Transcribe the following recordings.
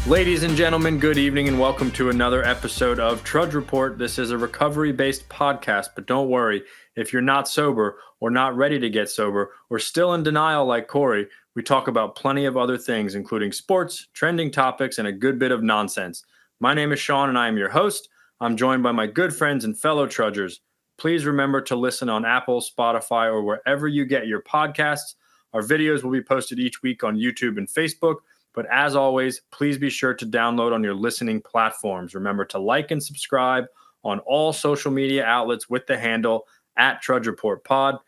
Ladies and gentlemen, good evening and welcome to another episode of Trudge Report. This is a recovery-based podcast, but don't worry, if you're not sober or not ready to get sober or still in denial like Corey, we talk about plenty of other things, including sports, trending topics, and a good bit of nonsense. My name is Sean and I am your host. I'm joined by my good friends and fellow trudgers. Please remember to listen on Apple, Spotify, or wherever you get your podcasts. Our videos will be posted each week on YouTube and Facebook. But as always, please be sure to download on your listening platforms. Remember to like and subscribe on all social media outlets with the handle @Trudge Report Pod.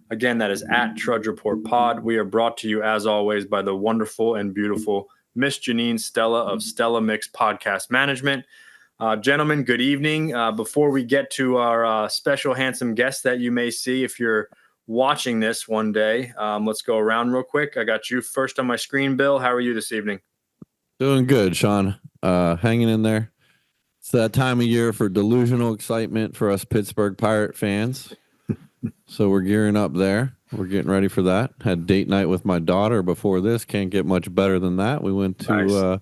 Again, that is @Trudge Report Pod. We are brought to you, as always, by the wonderful and beautiful Miss Janine Stella of Stella Mix Podcast Management. Gentlemen, good evening. Before we get to our special handsome guest that you may see if you're watching this one day, let's go around real quick. I got you first on my screen, Bill. How are you this evening? Doing good, Sean. Hanging in there. It's that time of year for delusional excitement for us Pittsburgh Pirate fans. So we're gearing up there. We're getting ready for that. Had date night with my daughter before this. Can't get much better than that. We went to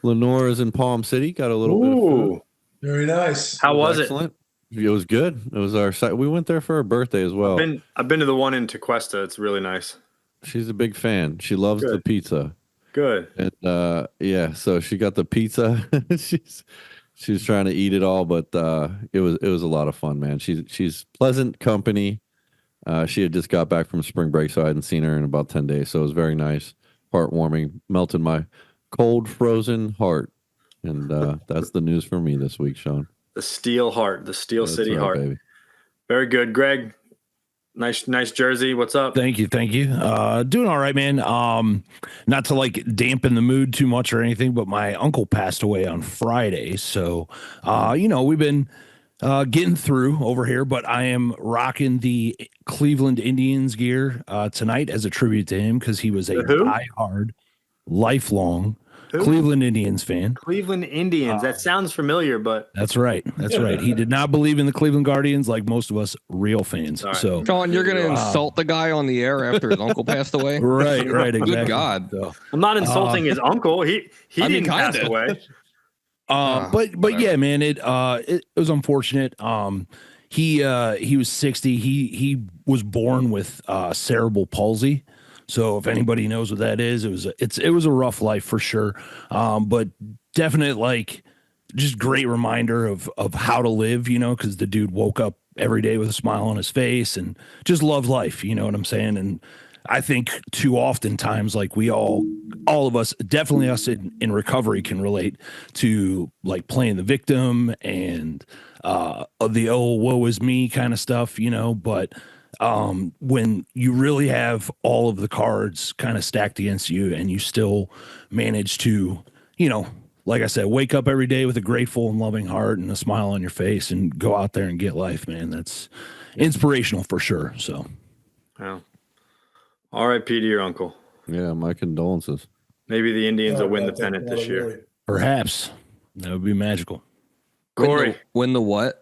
Lenore's in Palm City. Got a little bit of food. Very nice. How was excellent. It was good. It was we went there for her birthday as well. I've been to the one in Tequesta. It's really nice. She's a big fan. She loves the pizza. Good. And yeah, so she got the pizza. She was trying to eat it all, but it was a lot of fun, man. She's pleasant company. She had just got back from spring break, so I hadn't seen her in about 10 days. So it was very nice, heartwarming, melted my cold, frozen heart. And that's the news for me this week, Sean. The Steel Heart, the Steel City Heart. Baby. Very good. Greg, nice jersey. What's up? Thank you. Doing all right, man. Not to like dampen the mood too much or anything, but my uncle passed away on Friday. So, we've been getting through over here, but I am rocking the Cleveland Indians gear tonight as a tribute to him because he was a diehard, lifelong Cleveland Indians fan. Cleveland Indians. That sounds familiar, but that's right. He did not believe in the Cleveland Guardians like most of us real fans. Right. So, Sean, you're going to insult the guy on the air after his uncle passed away? Right, exactly. Good God. So, I'm not insulting his uncle. He didn't pass away. But yeah, man, it was unfortunate. He was 60. He was born with cerebral palsy. So if anybody knows what that is, it was a rough life for sure. But definite, like, just great reminder of how to live, because the dude woke up every day with a smile on his face and just loved life. You know what I'm saying? And I think too often times, like we all of us, definitely us in recovery can relate to like playing the victim and the woe is me kind of stuff, but when you really have all of the cards kind of stacked against you and you still manage to, like I said, wake up every day with a grateful and loving heart and a smile on your face and go out there and get life, man, that's inspirational for sure. So, well, R.I.P. to your uncle. Yeah, my condolences. Maybe the Indians will win the pennant this year. Perhaps. That would be magical. Corey. Win the what?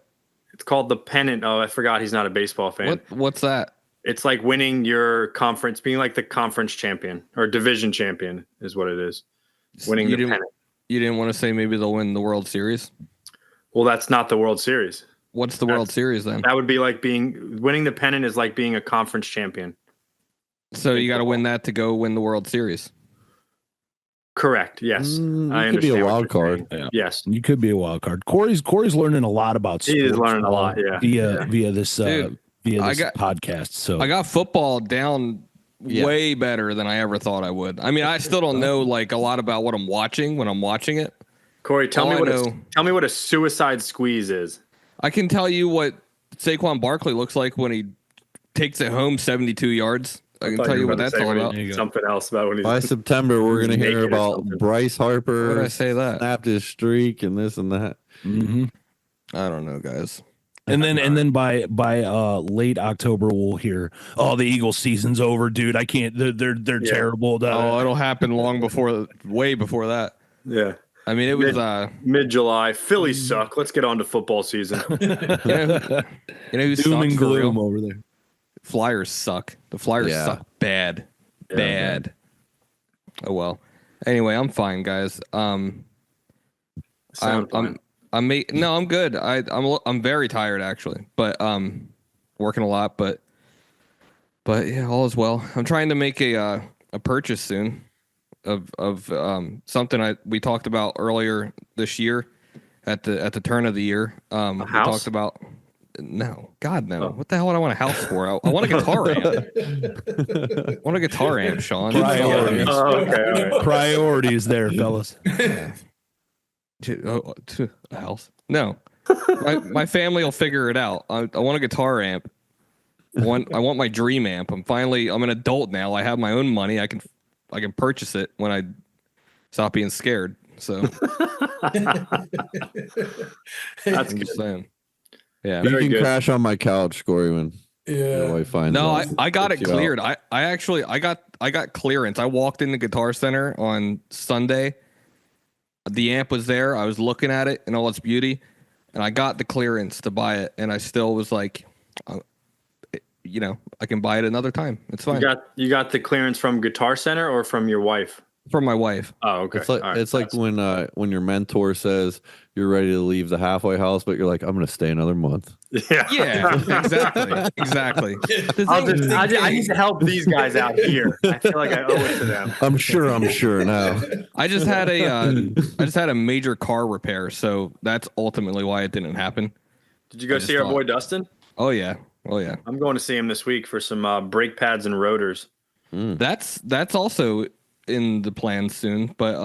It's called the pennant. Oh, I forgot he's not a baseball fan. What's that? It's like winning your conference, being like the conference champion or division champion is what it is. Winning the pennant. You didn't want to say maybe they'll win the World Series? Well, that's not the World Series. What's the World Series then? That would be like winning the pennant is like being a conference champion. So you got to win that to go win the World Series. Correct. Yes. I could be a wild card. Yeah. Yes. You could be a wild card. Corey's learning a lot about sports. He is learning a lot, yeah. Via this podcast. So I got football down way better than I ever thought I would. I mean, I still don't know like a lot about what I'm watching when I'm watching it. Corey, tell me what a suicide squeeze is. I can tell you what Saquon Barkley looks like when he takes it home 72 yards. I can tell you what that's all about. Something else about when he's by September. We're going to hear about Bryce Harper. Why did I say that? Snapped his streak and this and that. Mm-hmm. I don't know, guys. And then by late October we'll hear, the Eagles season's over, dude. I can't. They're terrible. It'll happen way before that. Yeah. I mean, it was mid-July. Phillies suck. Let's get on to football season. you know who doom and gloom over there. Flyers suck. The Flyers suck bad. Oh, well. Anyway, I'm fine, guys. I'm good. I'm very tired actually, but working a lot, but yeah, all is well. I'm trying to make a purchase soon of something we talked about earlier this year at the turn of the year. We talked about no. Oh. What the hell would I want a house for? I want a guitar amp. I want a guitar amp, Sean. Priorities. Okay. Right. Priorities there, fellas. A house? No. My family will figure it out. I want a guitar amp. I want my dream amp. I'm an adult now. I have my own money. I can purchase it when I stop being scared. So that's I'm just saying. Yeah. You can crash on my couch, Corey, when your wife finds out. I got it cleared. I got clearance. I walked in the Guitar Center on Sunday. The amp was there. I was looking at it in all its beauty, and I got the clearance to buy it. And I still was like, I can buy it another time. It's fine. You got the clearance from Guitar Center or from your wife? From my wife. Oh, okay. It's like when your mentor says you're ready to leave the halfway house, but you're like, I'm going to stay another month. Yeah, exactly. I need to help these guys out here. I feel like I owe it to them. I'm sure now. I just had a major car repair, so that's ultimately why it didn't happen. Did you go see our boy Dustin? Oh yeah. I'm going to see him this week for some brake pads and rotors. That's also in the plans soon, but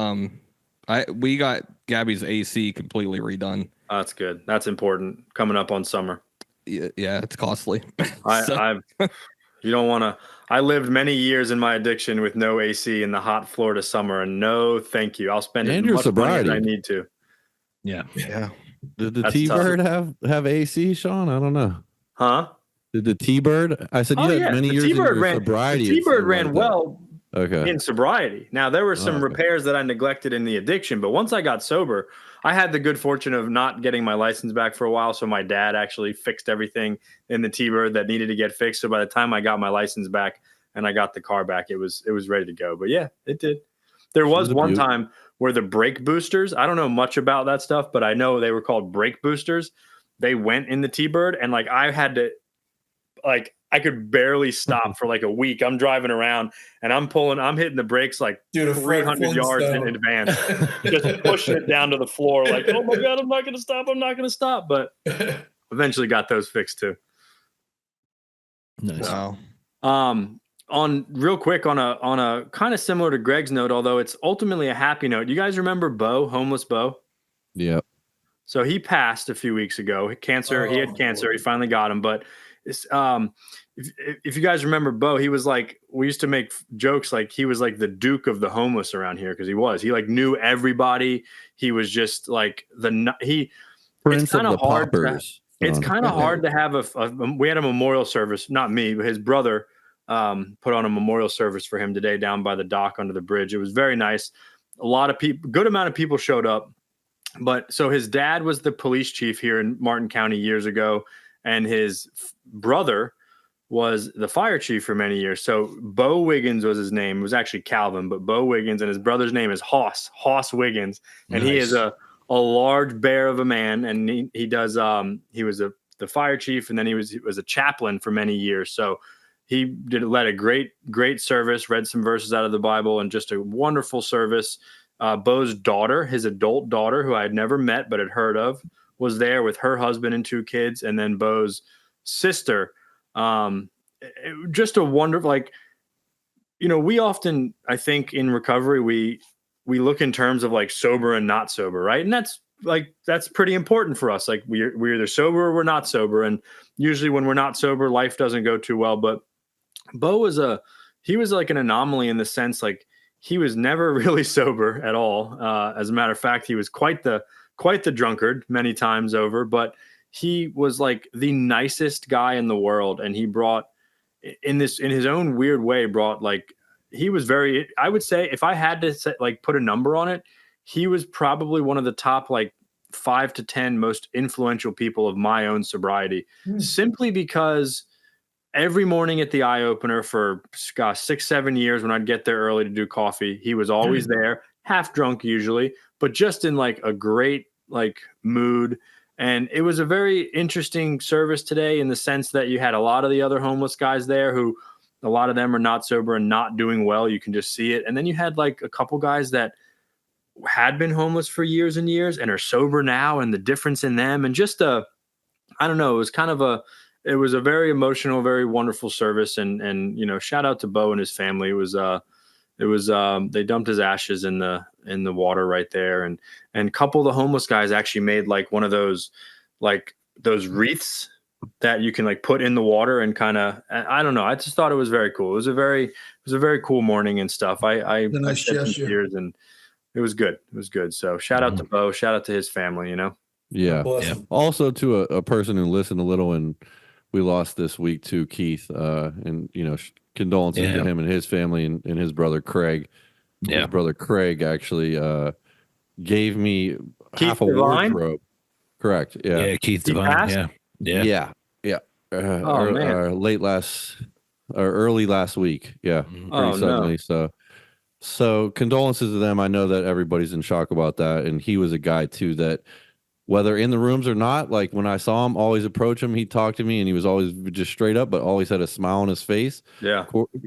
we got Gabby's AC completely redone. Oh, that's good. That's important coming up on summer. Yeah, it's costly. You don't want to. I lived many years in my addiction with no AC in the hot Florida summer, and no, thank you. I'll spend as much money as I need to. Yeah. Did the T-Bird have AC, Sean? I don't know. Huh? Did the T-Bird? I said you had many years in your sobriety. The T-Bird ran well. Okay. In sobriety. Now, there were some repairs that I neglected in the addiction, but once I got sober, I had the good fortune of not getting my license back for a while. So my dad actually fixed everything in the T-Bird that needed to get fixed. So by the time I got my license back and I got the car back, it was ready to go. But yeah, it did. There was one time where the brake boosters, I don't know much about that stuff, but I know they were called brake boosters. They went in the T-Bird, and I had to, I could barely stop for a week. I'm driving around and I'm hitting the brakes 300 yards in advance, just pushing it down to the floor. Oh my God, I'm not going to stop. But eventually got those fixed too. Nice. Wow. On real quick on a kind of similar to Greg's note, although it's ultimately a happy note. You guys remember Bo, homeless Bo? Yeah. So he passed a few weeks ago. Cancer. He had cancer. He finally got him, but if you guys remember Bo, he was we used to make jokes he was the Duke of the homeless around here, because he knew everybody. He was just Prince it's kind of hard. It's kind of hard to have we had a memorial service, not me, but his brother put on a memorial service for him today down by the dock under the bridge. It was very nice. A lot of people, good amount of people showed up. But so his dad was the police chief here in Martin County years ago, and his brother was the fire chief for many years. So Bo Wiggins was his name. It was actually Calvin, but Bo Wiggins, and his brother's name is Hoss Wiggins. And He is a large bear of a man. And he was the fire chief, and then he was a chaplain for many years. So he led a great service, read some verses out of the Bible, and just a wonderful service. Bo's daughter, his adult daughter, who I had never met but had heard of, was there with her husband and 2 kids. And then Bo's sister, just a wonderful, we often, I think in recovery, we look in terms of sober and not sober. Right. And that's pretty important for us. We're either sober or we're not sober. And usually when we're not sober, life doesn't go too well. But Bo was an anomaly in the sense, he was never really sober at all. As a matter of fact, he was quite the drunkard many times over, but he was the nicest guy in the world. And he brought in his own weird way, he was very, I would say, if I had to put a number on it, he was probably one of the top 5 to 10 most influential people of my own sobriety, simply because every morning at the eye opener for 6-7 years, when I'd get there early to do coffee, he was always there. half drunk usually, but just in like a great like mood. And it was a very interesting service today in the sense that you had a lot of the other homeless guys there who a lot of them are not sober and not doing well. You can just see it. And then you had like a couple guys that had been homeless for years and years and are sober now, and the difference in them, and just I don't know, it was a very emotional, very wonderful service. And shout out to Bo and his family. It was they dumped his ashes in the water right there. And a couple of the homeless guys actually made like one of those wreaths that you can like put in the water and kind of, I don't know. I just thought it was very cool. It was a very cool morning and stuff. I nice shed some gesture. tears, and it was good. It was good. So shout out to Bo, shout out to his family, Yeah. Awesome. Also to a person who listened a little, and we lost this week to Keith, and condolences to him and his family and his brother Craig. Yeah. His brother Craig actually gave me Keith half a Devine? wardrobe. Correct. Yeah. Yeah, Keith He Devine. passed? Yeah. Yeah. Oh, man. Early last week. Yeah. Oh, Pretty suddenly. So condolences to them. I know that everybody's in shock about that. And he was a guy too that, whether in the rooms or not, like when I saw him, always approach him, he'd talk to me, and he was always just straight up, but always had a smile on his face. Yeah.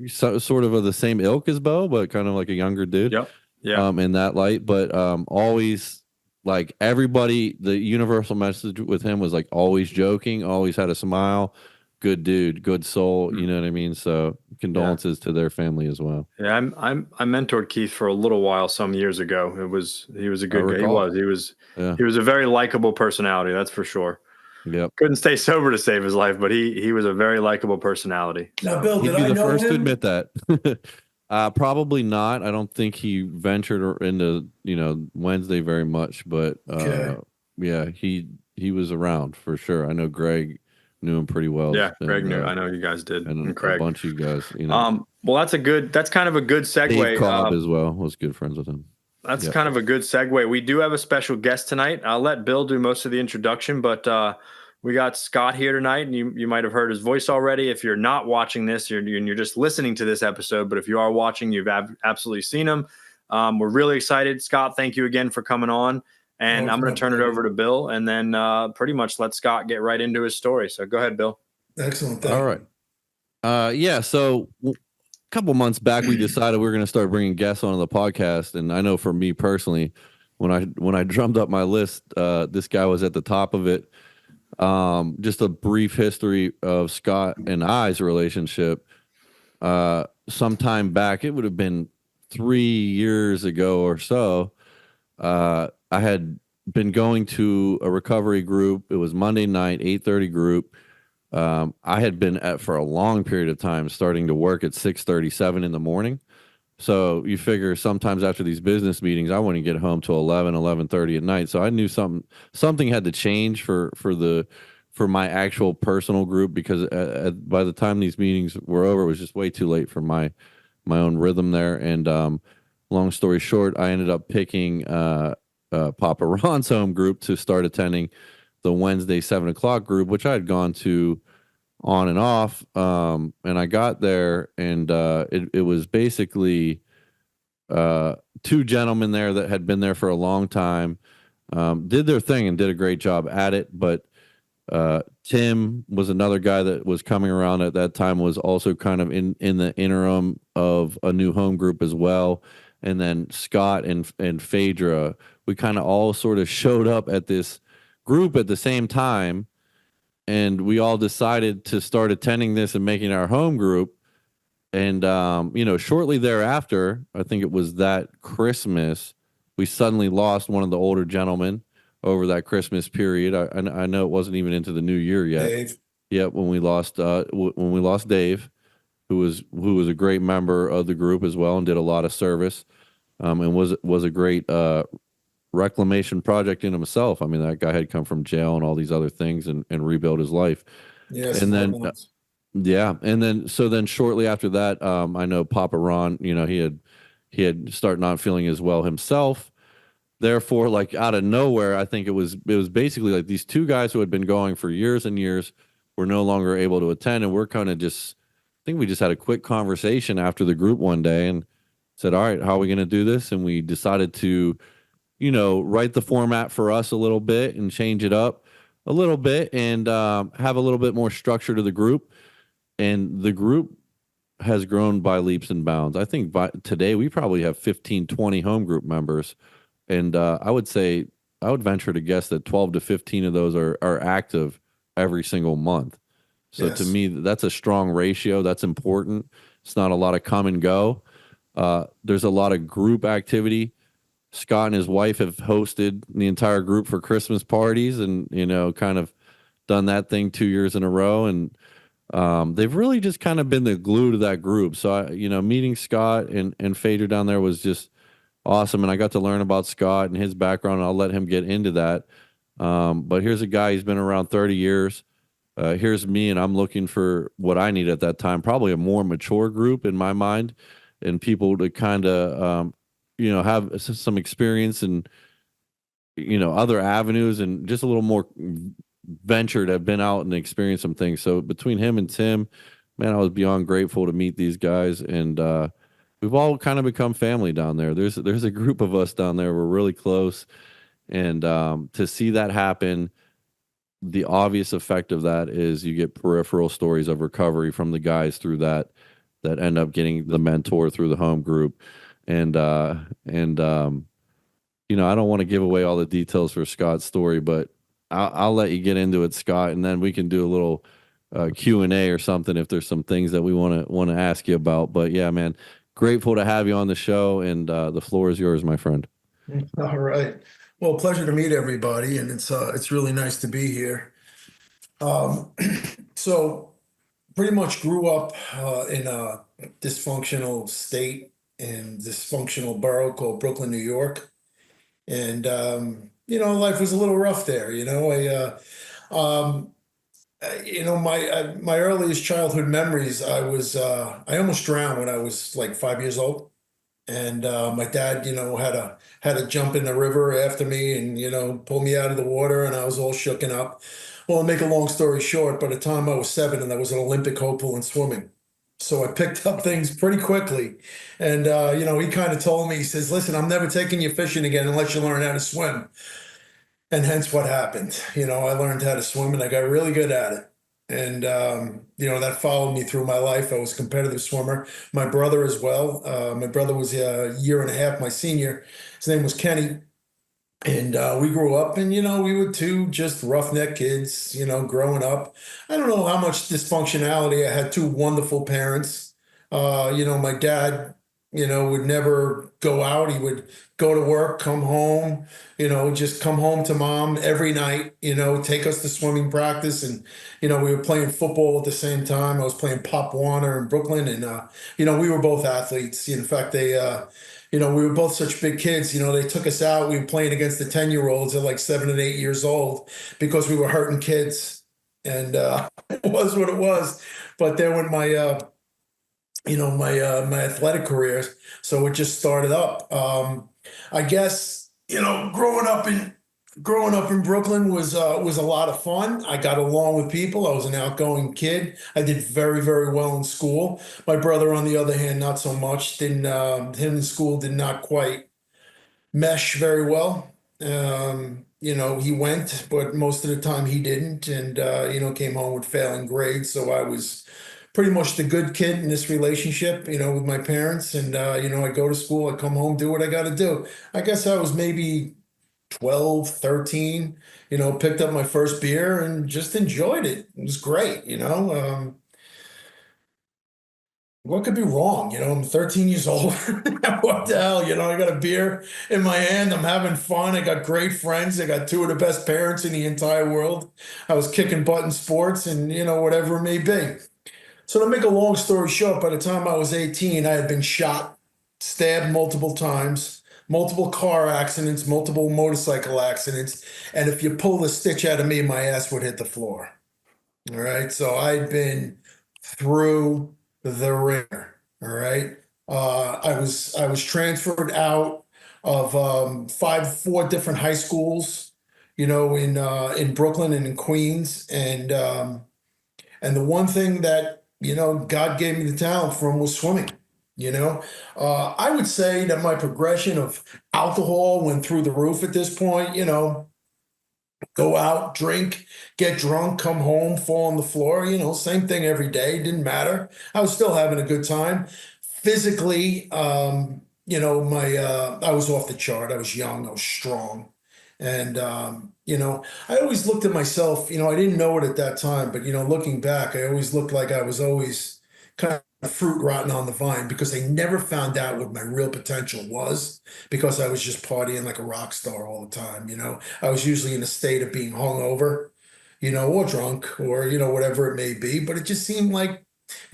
Sort of the same ilk as Bo, but kind of like a younger dude. Yep. Yeah. In that light, but always like everybody, the universal message with him was like always joking, always had a smile, good dude, good soul. You know what I mean? So condolences to their family as well. Yeah, I mentored Keith for a little while some years ago. He was a good guy. He was a very likable personality, that's for sure. Yep. Couldn't stay sober to save his life, but he was a very likable personality. Now, Bill, He'd did be I the know first to him? admit that. Probably not. I don't think he ventured into Wednesday very much, but yeah, he was around for sure. I know Greg knew him pretty well. Yeah, Greg knew. I know you guys did. And Craig. a bunch of you guys. Well, that's kind of a good segue. Dave Cobb as well was good friends with him. That's kind of a good segue. We do have a special guest tonight. I'll let Bill do most of the introduction, but we got Scott here tonight, and you might have heard his voice already. If you're not watching this, you're just listening to this episode, but if you are watching, you've absolutely seen him. We're really excited. Scott, thank you again for coming on, and I'm going to turn it over to Bill, and then pretty much let Scott get right into his story. So go ahead, Bill. Excellent. All right. So a couple months back, we decided we were going to start bringing guests onto the podcast. And I know for me personally, when I drummed up my list, this guy was at the top of it. Just a brief history of Scott and I's relationship. Sometime back, it would have been 3 years ago or so. I had been going to a recovery group. It was Monday night, 8:30 group. I had been for a long period of time starting to work at 6:37 in the morning. So you figure sometimes after these business meetings, I wouldn't get home till 11:30 at night. So I knew something had to change for my actual personal group, because by the time these meetings were over, it was just way too late for my own rhythm there. And long story short, I ended up picking Papa Ron's home group to start attending the Wednesday 7:00 group, which I had gone to on and off. And I got there, and it was basically two gentlemen there that had been there for a long time, did their thing and did a great job at it. But Tim was another guy that was coming around at that time, was also kind of in the interim of a new home group as well. And then Scott and Phaedra, we kind of all sort of showed up at this group at the same time, and we all decided to start attending this and making our home group. And shortly thereafter, I think it was that Christmas, we suddenly lost one of the older gentlemen over that Christmas period. I know it wasn't even into the new year yet. Dave. Yeah, when we lost Dave, who was a great member of the group as well and did a lot of service, and was a great reclamation project in himself. I mean, that guy had come from jail and all these other things and rebuilt his life. Yes. And then so then shortly after that, I know Papa Ron, he had started not feeling as well himself. Therefore, like out of nowhere, I think it was basically like these two guys who had been going for years and years were no longer able to attend, and we're kind of I think we just had a quick conversation after the group one day, and said, all right, how are we going to do this? And we decided to, write the format for us a little bit and change it up a little bit and have a little bit more structure to the group. And the group has grown by leaps and bounds. I think by today we probably have 15, 20 home group members. And I would venture to guess that 12 to 15 of those are active every single month. So to me, that's a strong ratio. That's important. It's not a lot of come and go. There's a lot of group activity. Scott and his wife have hosted the entire group for Christmas parties and, kind of done that thing 2 years in a row. And they've really just kind of been the glue to that group. So, meeting Scott and Fader down there was just awesome. And I got to learn about Scott and his background. And I'll let him get into that. But here's a guy, he's been around 30 years. Here's me, and I'm looking for what I need at that time, probably a more mature group in my mind, and people to kind of, have some experience and, other avenues and just a little more ventured, have been out and experienced some things. So between him and Tim, man, I was beyond grateful to meet these guys. And we've all kind of become family down there. There's a group of us down there. We're really close. And to see that happen, the obvious effect of that is you get peripheral stories of recovery from the guys through that end up getting the mentor through the home group. And I don't want to give away all the details for Scott's story, but I'll let you get into it, Scott, and then we can do a little Q&A or something if there's some things that we want to ask you about. But yeah, man, grateful to have you on the show, and the floor is yours, my friend. All right. Well, pleasure to meet everybody, and it's really nice to be here. So pretty much grew up in a dysfunctional state and dysfunctional borough called Brooklyn, New York. And, life was a little rough there. My earliest childhood memories, I almost drowned when I was like 5 years old. And my dad, had to jump in the river after me and, pull me out of the water, and I was all shooken up. Well, to make a long story short, by the time I was 7, and I was an Olympic hopeful in swimming. So I picked up things pretty quickly. And, he kind of told me, he says, listen, I'm never taking you fishing again unless you learn how to swim. And hence what happened. I learned how to swim and I got really good at it. And, that followed me through my life. I was a competitive swimmer. My brother as well. My brother was a year and a half my senior. His name was Kenny. And we grew up and, we were two just roughneck kids, growing up. I don't know how much dysfunctionality. I had two wonderful parents. My dad, would never go out. He would go to work, come home, just come home to mom every night, take us to swimming practice. And, we were playing football at the same time. I was playing Pop Warner in Brooklyn. And, we were both athletes. In fact, they, we were both such big kids. They took us out. We were playing against the 10-year-olds at like 7 and 8 years old because we were hurting kids. And it was what it was. But then when my my athletic career, so it just started up. I guess growing up in Brooklyn was a lot of fun. I got along with people. I was an outgoing kid. I did very, very well in school. My brother, on the other hand, not so much. Him in school did not quite mesh very well. He went, but most of the time he didn't, and came home with failing grades. So I was pretty much the good kid in this relationship, with my parents. And I go to school, I come home, do what I got to do. I guess I was maybe 12, 13, picked up my first beer and just enjoyed it. It was great, what could be wrong? I'm 13 years old. What the hell? I got a beer in my hand. I'm having fun. I got great friends. I got two of the best parents in the entire world. I was kicking butt in sports and, whatever it may be. So to make a long story short, by the time I was 18, I had been shot, stabbed multiple times, multiple car accidents, multiple motorcycle accidents. And if you pull the stitch out of me, my ass would hit the floor. All right. So I'd been through the ringer. All right. I was transferred out of 4 different high schools, in Brooklyn and in Queens. And the one thing that, God gave me the talent from was swimming. I would say that my progression of alcohol went through the roof at this point. Go out, drink, get drunk, come home, fall on the floor, same thing every day. Didn't matter. I was still having a good time. Physically, my I was off the chart. I was young, I was strong. And I always looked at myself, I didn't know it at that time, but looking back, I always looked like I was always kind of fruit rotten on the vine because I never found out what my real potential was because I was just partying like a rock star all the time. I was usually in a state of being hungover, or drunk or, whatever it may be. But it just seemed like,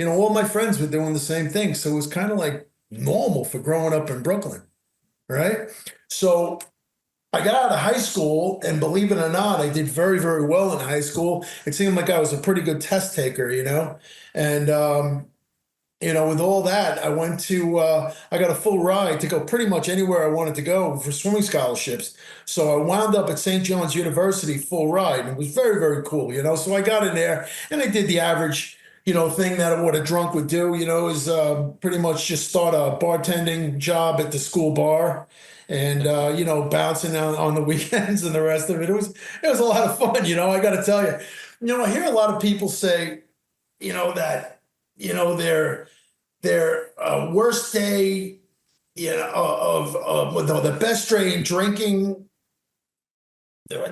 all my friends were doing the same thing. So it was kind of like normal for growing up in Brooklyn. Right. So I got out of high school, and believe it or not, I did very, very well in high school. It seemed like I was a pretty good test taker, and with all that, I went to, I got a full ride to go pretty much anywhere I wanted to go for swimming scholarships. So I wound up at St. John's University full ride, and it was very, very cool, So I got in there and I did the average, thing that what a drunk would do, is pretty much just start a bartending job at the school bar and, bouncing on the weekends and the rest of it. It was a lot of fun, I got to tell you. I hear a lot of people say, that, their worst day, of the best day in drinking,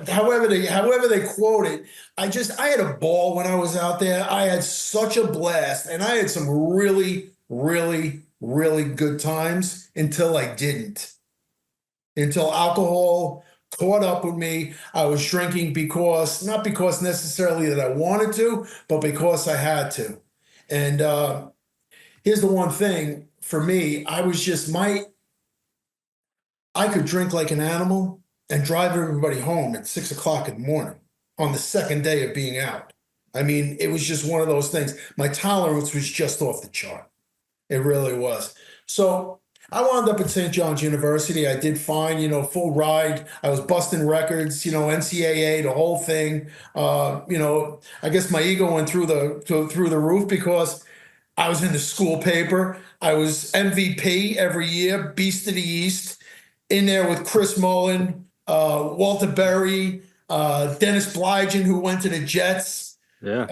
however they quote it. I had a ball when I was out there. I had such a blast, and I had some really, really, really good times until I didn't. Until alcohol caught up with me. I was drinking not because necessarily that I wanted to, but because I had to. And here's the one thing for me, I could drink like an animal and drive everybody home at 6 o'clock in the morning on the second day of being out. I mean, it was just one of those things. My tolerance was just off the chart. It really was. So I wound up at St. John's University. I did fine, full ride. I was busting records, NCAA, the whole thing. I guess my ego went through the roof because I was in the school paper. I was MVP every year, Beast of the East, in there with Chris Mullen, Walter Berry, Dennis Blygen, who went to the Jets. Yeah.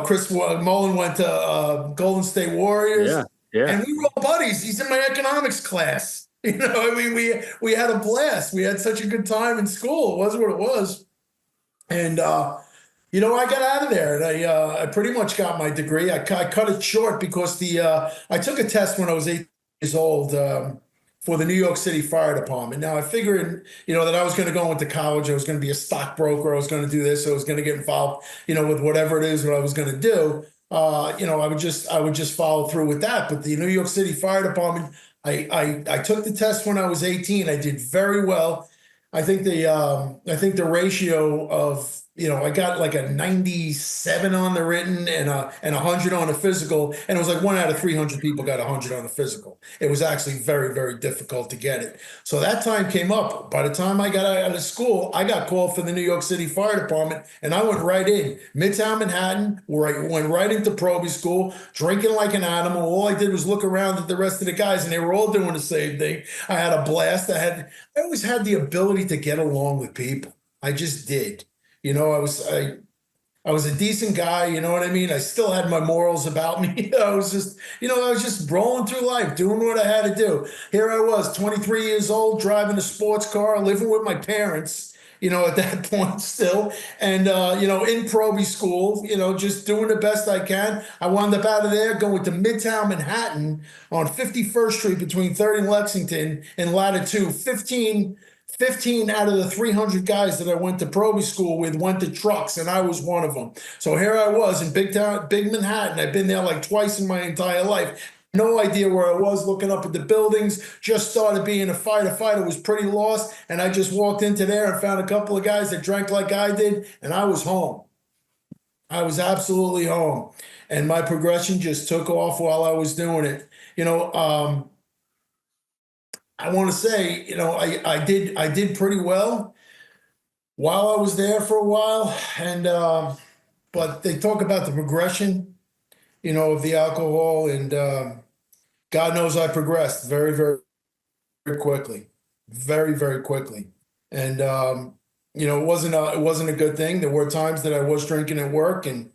Chris Mullen went to Golden State Warriors. Yeah. Yeah. And we were all buddies. He's in my economics class. We had a blast. We had such a good time in school. It was what it was. And, I got out of there and I pretty much got my degree. I cut it short because I took a test when I was 8 years old for the New York City Fire Department. Now I figured, that I was going to go into college. I was going to be a stockbroker. I was going to do this. I was going to get involved, with whatever it is what I was going to do. I would just follow through with that. But the New York City Fire Department, I took the test when I was 18. I did very well. I think the ratio of, I got like a 97 on the written and 100 on the physical. And it was like 1 out of 300 people got 100 on the physical. It was actually very, very difficult to get it. So that time came up. By the time I got out of school, I got called for the New York City Fire Department, and I went right in. Midtown Manhattan, where I went right into Proby School, drinking like an animal. All I did was look around at the rest of the guys, and they were all doing the same thing. I had a blast. I always had the ability to get along with people. I just did. I was a decent guy, you know what I mean? I still had my morals about me. I was just rolling through life, doing what I had to do. Here I was, 23 years old, driving a sports car, living with my parents, at that point still. And, in Proby school, just doing the best I can. I wound up out of there going to Midtown Manhattan on 51st Street between 3rd and Lexington in latitude 15 out of the 300 guys that I went to Proby school with went to trucks, and I was one of them. So here I was in big Manhattan. I've been there like twice in my entire life. No idea where I was, looking up at the buildings. Just started being a firefighter, was pretty lost, and I just walked into there and found a couple of guys that drank like I did, and I was home. I was absolutely home. And my progression just took off while I was doing it. I want to say, I did pretty well while I was there for a while, and but they talk about the progression, of the alcohol, and God knows I progressed very, very, very quickly, very, very quickly. And, it wasn't a good thing. There were times that I was drinking at work and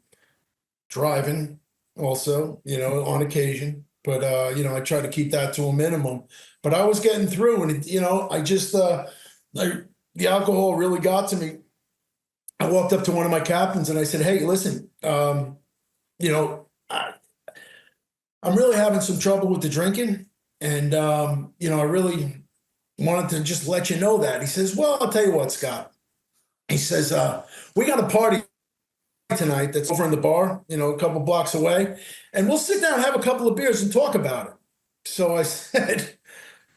driving also, on occasion. But, I try to keep that to a minimum. But I was getting through, and, I just, the alcohol really got to me. I walked up to one of my captains and I said, "Hey, listen, I'm really having some trouble with the drinking. And, I really wanted to just let you know that." He says, "Well, I'll tell you what, Scott." He says, "We got a party tonight that's over in the bar, a couple blocks away, and we'll sit down and have a couple of beers and talk about it." So I said,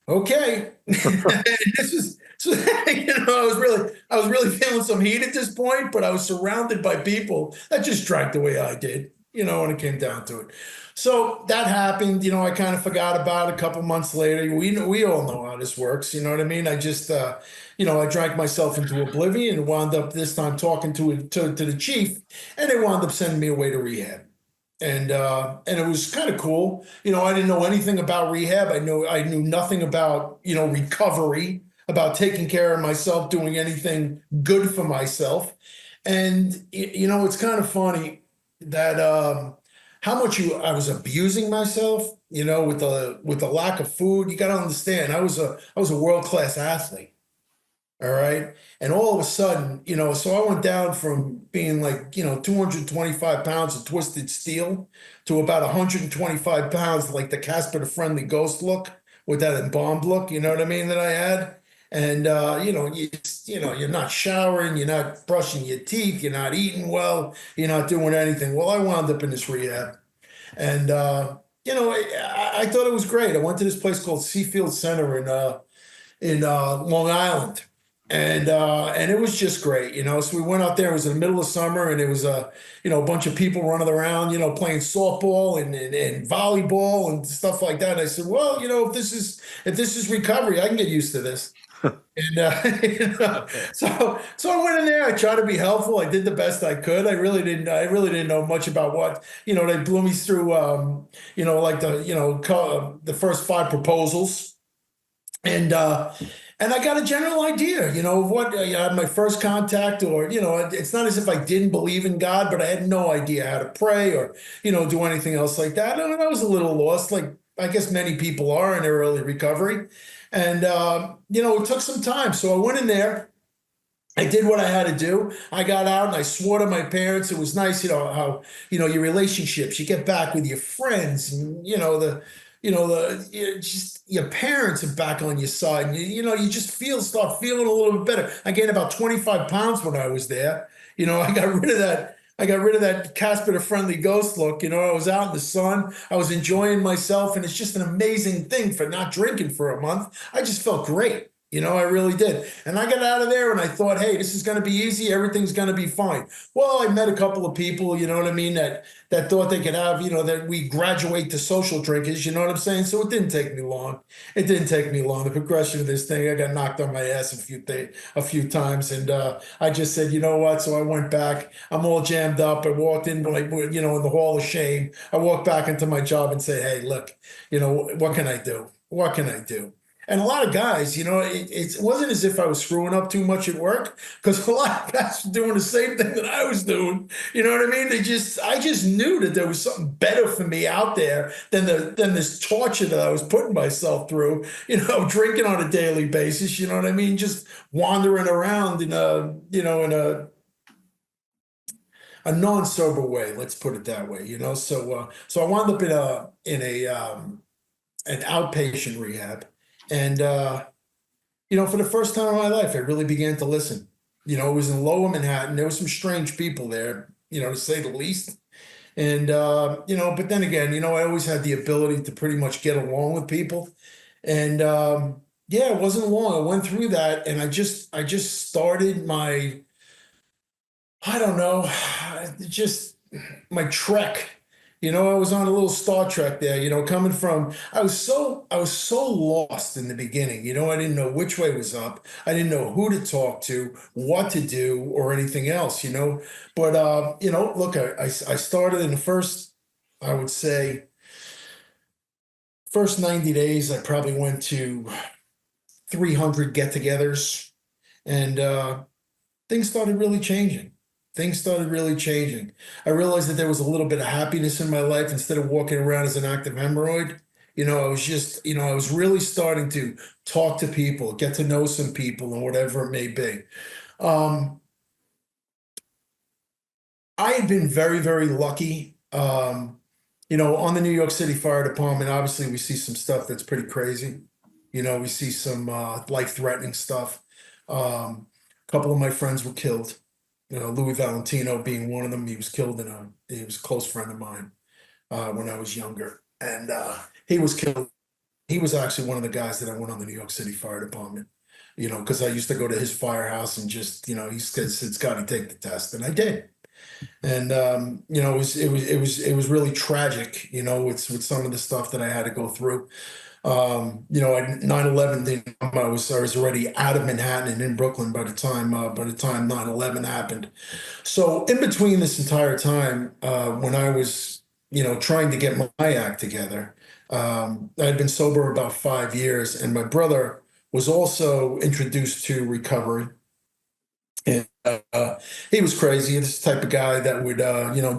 "Okay." This is, so, I was really feeling some heat at this point, but I was surrounded by people that just drank the way I did, when it came down to it. So that happened. I kind of forgot about it. A couple months later. We all know how this works. You know what I mean? I just, I drank myself into oblivion and wound up this time talking to the chief, and they wound up sending me away to rehab. And it was kind of cool. I didn't know anything about rehab. I knew nothing about, recovery, about taking care of myself, doing anything good for myself. And, it's kind of funny that how much I was abusing myself, with the lack of food. You got to understand, I was a world-class athlete. All right. And all of a sudden, so I went down from being like, 225 pounds of twisted steel to about 125 pounds, like the Casper the Friendly Ghost look with that embalmed look, you know what I mean, that I had. And, you're not showering, you're not brushing your teeth, you're not eating well, you're not doing anything. Well, I wound up in this rehab. And, I thought it was great. I went to this place called Seafield Center in Long Island. And it was just great, So we went out there. It was in the middle of summer, and it was a bunch of people running around, playing softball and volleyball and stuff like that. And I said, "Well, if this is recovery, I can get used to this." And so I went in there. I tried to be helpful. I did the best I could. I really didn't know much about what, they blew me through, the first 5 proposals, and I got a general idea, of what I had my first contact, or, it's not as if I didn't believe in God, but I had no idea how to pray or, do anything else like that. And I was a little lost, like I guess many people are in their early recovery. And, it took some time. So I went in there. I did what I had to do. I got out and I swore to my parents. It was nice, how, your relationships, you get back with your friends, and, just your parents are back on your side, and you just start feeling a little bit better. I gained about 25 pounds when I was there. I got rid of that. I got rid of that Casper the Friendly Ghost look. I was out in the sun. I was enjoying myself, and it's just an amazing thing for not drinking for a month. I just felt great. I really did. And I got out of there and I thought, hey, this is going to be easy. Everything's going to be fine. Well, I met a couple of people, that thought they could have, that we graduate to social drinkers, you know what I'm saying? So it didn't take me long. The progression of this thing, I got knocked on my ass a few times. And I just said, you know what? So I went back. I'm all jammed up. I walked in, in the Hall of Shame. I walked back into my job and say, hey, look, what can I do? What can I do? And a lot of guys, it wasn't as if I was screwing up too much at work, because a lot of guys were doing the same thing that I was doing. You know what I mean? I just knew that there was something better for me out there than this torture that I was putting myself through, drinking on a daily basis. You know what I mean? Just wandering around in a non-sober way. Let's put it that way. So I wound up in an outpatient rehab. And, for the first time in my life, I really began to listen. It was in Lower Manhattan. There were some strange people there, to say the least. And, but then again, I always had the ability to pretty much get along with people. And, it wasn't long. I went through that, and I just started my, I don't know, just my trek. I was on a little Star Trek there, coming from, I was so lost in the beginning. I didn't know which way was up. I didn't know who to talk to, what to do, or anything else, But, look, I started in the first, I would say, first 90 days, I probably went to 300 get-togethers, and things started really changing. Things started really changing. I realized that there was a little bit of happiness in my life instead of walking around as an active hemorrhoid. I was just, I was really starting to talk to people, get to know some people, and whatever it may be. I had been very, very lucky. On the New York City Fire Department, obviously we see some stuff that's pretty crazy. We see some life-threatening stuff. A couple of my friends were killed. Louis Valentino being one of them. He was killed he was a close friend of mine when I was younger. And he was killed. He was actually one of the guys that I went on the New York City Fire Department, because I used to go to his firehouse and just, he said, Scotty, take the test. And I did. And it was really tragic, with some of the stuff that I had to go through. 9/11, I was already out of Manhattan and in Brooklyn by the time 9/11 happened. So in between this entire time, when I was trying to get my act together, I had been sober about 5 years, and my brother was also introduced to recovery. And he was crazy. This type of guy that would,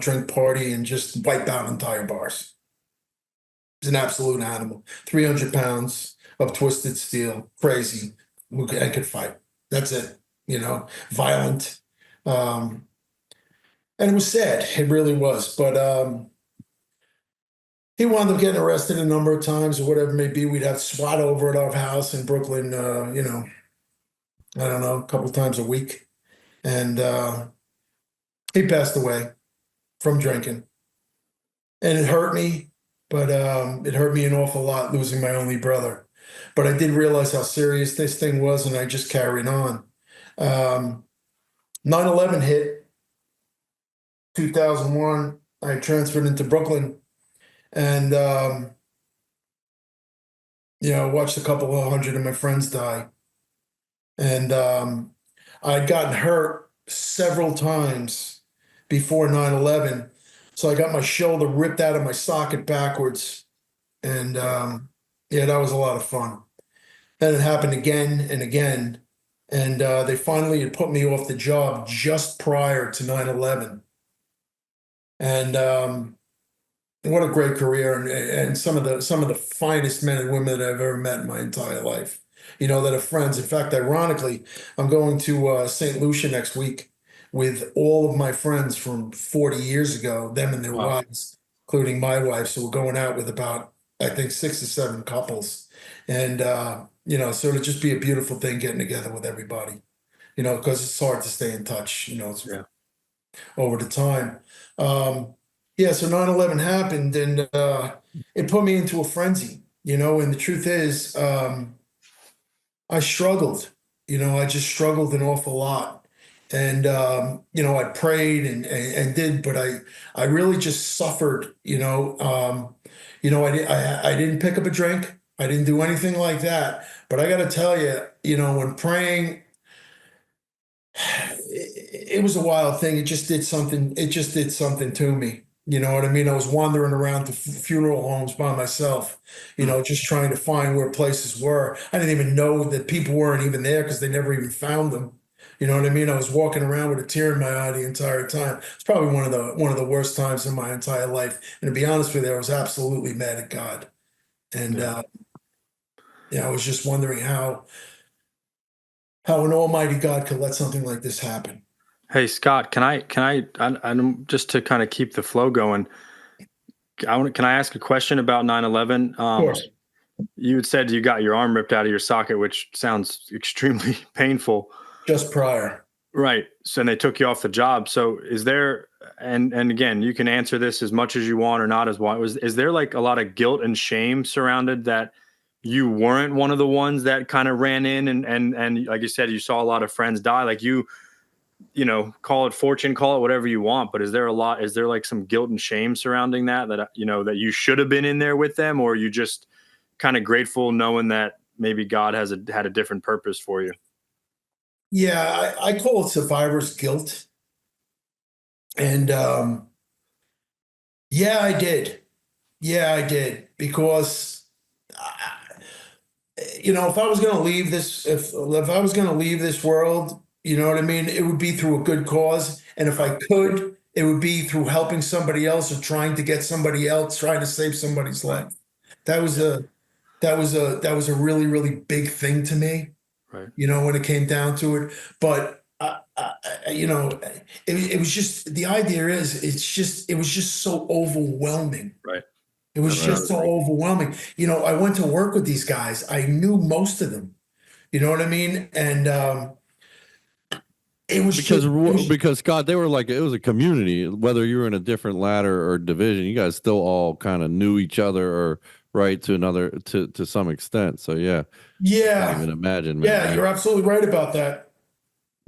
drink, party, and just wipe out entire bars. He's an absolute animal. 300 pounds of twisted steel, crazy. I could fight. That's it. Violent. And it was sad. It really was. But he wound up getting arrested a number of times or whatever it may be. We'd have SWAT over at our house in Brooklyn, I don't know, a couple of times a week. And he passed away from drinking. And it hurt me, but it hurt me an awful lot losing my only brother. But I did realize how serious this thing was, and I just carried on. 9/11 hit, 2001. I transferred into Brooklyn, and watched a couple of hundred of my friends die. And I'd gotten hurt several times before 9/11. So I got my shoulder ripped out of my socket backwards. And that was a lot of fun. Then it happened again and again. And they finally had put me off the job just prior to 9/11. And what a great career, and some of the finest men and women that I've ever met in my entire life. That are friends. In fact, ironically, I'm going to St. Lucia next week with all of my friends from 40 years ago, them and their wives, including my wife. So we're going out with about, I think, 6 or 7 couples. And, so it'll just be a beautiful thing getting together with everybody, because it's hard to stay in touch, over the time. So 9/11 happened, and it put me into a frenzy, and the truth is, I struggled, I just struggled an awful lot. And, I prayed and did, but I really just suffered, I didn't pick up a drink. I didn't do anything like that. But I got to tell you, when praying, it was a wild thing. It just did something. It just did something to me. You know what I mean? I was wandering around the funeral homes by myself, just trying to find where places were. I didn't even know that people weren't even there because they never even found them. You know what I mean? I was walking around with a tear in my eye the entire time. It's probably one of the worst times in my entire life. And to be honest with you, I was absolutely mad at God. And I was just wondering how an almighty God could let something like this happen. Hey, Scott, can I just to kind of keep the flow going, can I ask a question about 9/11? Of course. You had said you got your arm ripped out of your socket, which sounds extremely painful. Just prior. Right. So, and they took you off the job. So is there, and again, you can answer this as much as you want or not as well. Is there like a lot of guilt and shame surrounded that you weren't one of the ones that kind of ran in and like you said, you saw a lot of friends die, like call it fortune, call it whatever you want, but is there like some guilt and shame surrounding that that you should have been in there with them, or you just kind of grateful knowing that maybe God had a different purpose for you? Yeah, I call it survivor's guilt. And I did. Yeah, I did. Because if I was going to leave this, if I was going to leave this world, you know what I mean? It would be through a good cause. And if I could, it would be through helping somebody else or trying to get somebody else, trying to save somebody's life. That was a really, really big thing to me, Right. when it came down to it. But, it was just, the idea is, it was just so overwhelming. Right. It was just so overwhelming. I went to work with these guys. I knew most of them. You know what I mean? And it was because Scott, they were like, it was a community. Whether you were in a different ladder or division, you guys still all kind of knew each other, or to some extent. So yeah, I can't even imagine. Man. Yeah, you're absolutely right about that.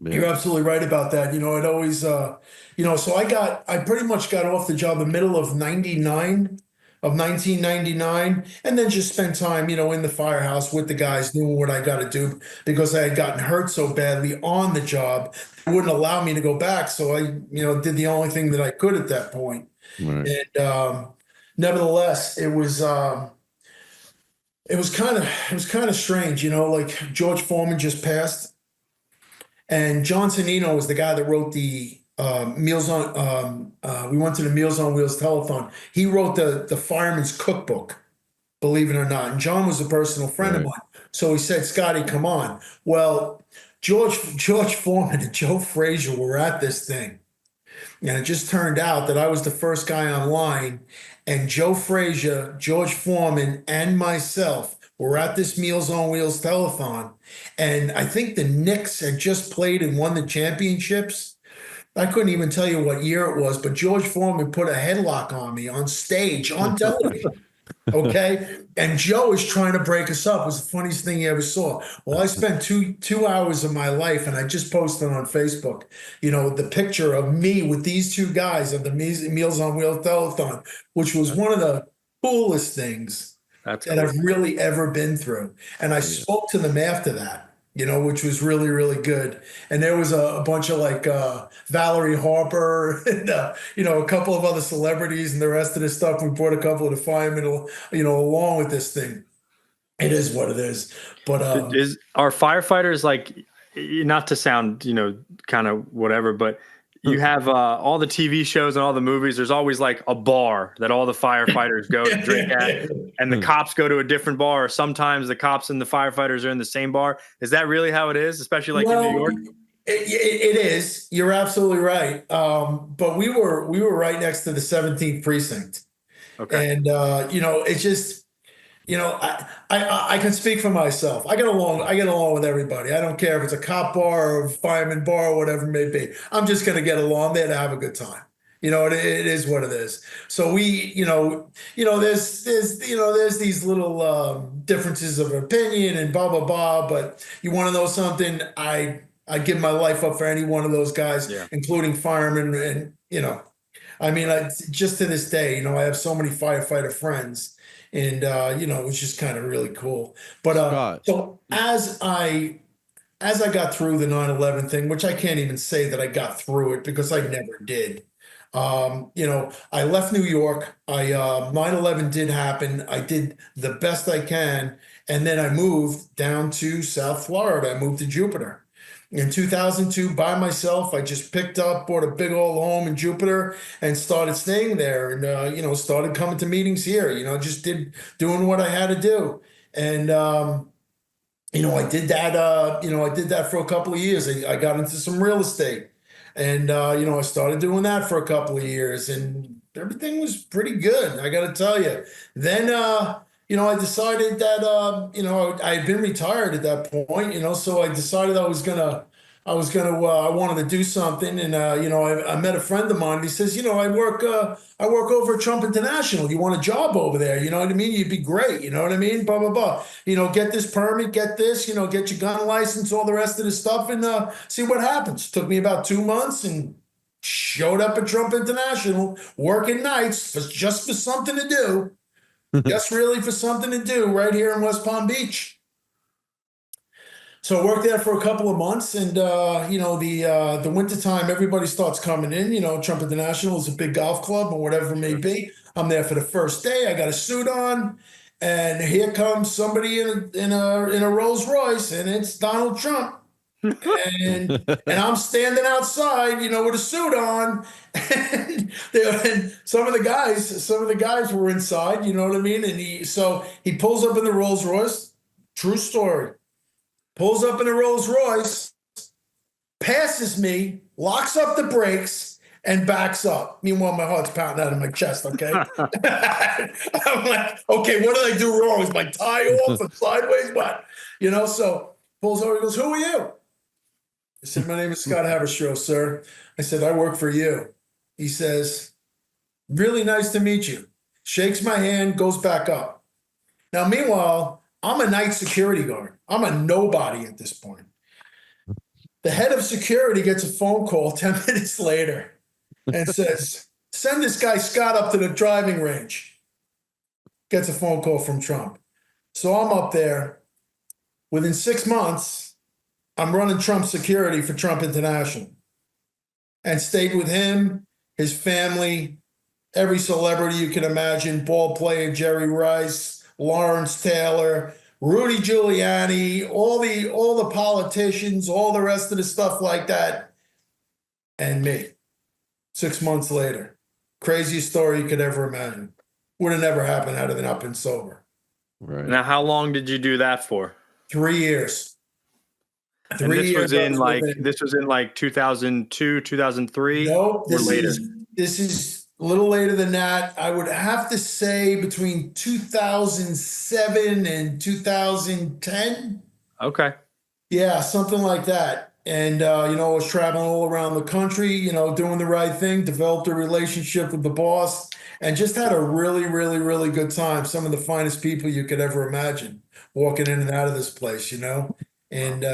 Yeah. You're absolutely right about that. It always, so I pretty much got off the job in the middle of 1999, and then just spent time, in the firehouse with the guys, doing what I got to do, because I had gotten hurt so badly on the job. It wouldn't allow me to go back. So I, did the only thing that I could at that point. Right. And nevertheless, it was kind of strange, like George Foreman just passed. And John Sonino was the guy that wrote the Meals on. We went to the Meals on Wheels telethon. He wrote the Fireman's Cookbook, believe it or not. And John was a personal friend of mine. So he said, "Scotty, come on." Well, George Foreman and Joe Frazier were at this thing, and it just turned out that I was the first guy online, and Joe Frazier, George Foreman, and myself were at this Meals on Wheels telethon. And I think the Knicks had just played and won the championships. I couldn't even tell you what year it was, but George Foreman put a headlock on me on stage, on television. Okay. And Joe is trying to break us up. It was the funniest thing he ever saw. Well, I spent two hours of my life, and I just posted on Facebook, the picture of me with these two guys at the Meals on Wheels telethon, which was one of the coolest things that I've really ever been through. And I spoke to them after that, which was really, really good. And there was a bunch of Valerie Harper and, a couple of other celebrities and the rest of the stuff. We brought a couple of the firemen, along with this thing. It is what it is. But are firefighters, not to sound, kind of whatever, but you have all the TV shows and all the movies. There's always a bar that all the firefighters go to drink at, and the cops go to a different bar. Or sometimes the cops and the firefighters are in the same bar. Is that really how it is, especially in New York? It is. You're absolutely right. But we were right next to the 17th precinct. Okay. And it's just, I can speak for myself. I get along with everybody. I don't care if it's a cop bar or a fireman bar or whatever it may be. I'm just going to get along there to have a good time. It is what it is. So we, there's these little differences of opinion and blah, blah, blah. But you want to know something? I give my life up for any one of those guys, including firemen. And, just to this day, I have so many firefighter friends. And, it was just kind of really cool. But so as I got through the 9/11 thing, which I can't even say that I got through it because I never did. I left New York. 9/11 did happen. I did the best I can. And then I moved down to South Florida. I moved to Jupiter. In 2002, by myself, I just bought a big old home in Jupiter and started staying there, and started coming to meetings here. Just doing what I had to do, and I did that. I did that for a couple of years. I got into some real estate, and I started doing that for a couple of years, and everything was pretty good. I got to tell you. Then I decided that, I had been retired at that point, so I decided I wanted to do something. And, I met a friend of mine. And he says, I work over at Trump International. You want a job over there? You know what I mean? You'd be great. You know what I mean? Blah, blah, blah. Get this permit, get this, get your gun license, all the rest of the stuff, and see what happens. Took me about 2 months and showed up at Trump International, working nights just for something to do. Just really for something to do right here in West Palm Beach. So I worked there for a couple of months, and the wintertime, everybody starts coming in. Trump International is a big golf club or whatever it may be. I'm there for the first day. I got a suit on, and here comes somebody in a Rolls Royce, and it's Donald Trump. And I'm standing outside, with a suit on, and some of the guys were inside, you know what I mean? And he pulls up in the Rolls Royce, true story, pulls up in the Rolls Royce, passes me, locks up the brakes, and backs up. Meanwhile, my heart's pounding out of my chest, okay? I'm like, okay, what did I do wrong? Is my tie off or sideways? What? So pulls over, he goes, who are you? I said, my name is Scott Haberstroh, sir. I said, I work for you. He says, really nice to meet you. Shakes my hand, goes back up. Now, meanwhile, I'm a night security guard. I'm a nobody at this point. The head of security gets a phone call 10 minutes later and says, send this guy Scott up to the driving range. Gets a phone call from Trump. So I'm up there. Within 6 months, I'm running Trump security for Trump International, and stayed with him, his family, every celebrity you can imagine, ball player Jerry Rice, Lawrence Taylor, Rudy Giuliani, all the politicians, all the rest of the stuff like that, and me. 6 months later, craziest story you could ever imagine. Would have never happened had I not been sober. Right. Now, how long did you do that for? 3 years. And this was in like 2002, 2003. No, or later. This is a little later than that. I would have to say between 2007 and 2010. Okay. Yeah, something like that. And I was traveling all around the country, doing the right thing, developed a relationship with the boss, and just had a really, really, really good time. Some of the finest people you could ever imagine walking in and out of this place, And,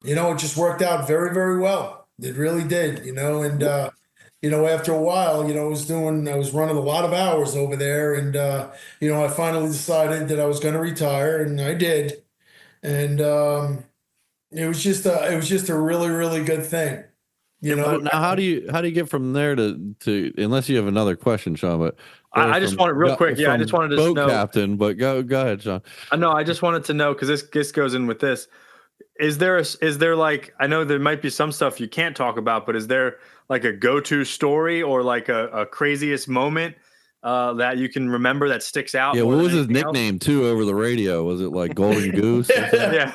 it just worked out very, very well. It really did, and, after a while, I was running a lot of hours over there, and, I finally decided that I was going to retire, and I did. And, it was just a really, really good thing. Now, how do you get from there to unless you have another question, Sean, but I just wanted real quick. Yeah, I just wanted to boat know, captain, but go ahead, Sean. No, I just wanted to know, because this goes in with this. Is there like, I know there might be some stuff you can't talk about, but is there like a go-to story or like a craziest moment that you can remember that sticks out? Yeah, what was his nickname too over the radio? Was it like Golden Goose? Yeah.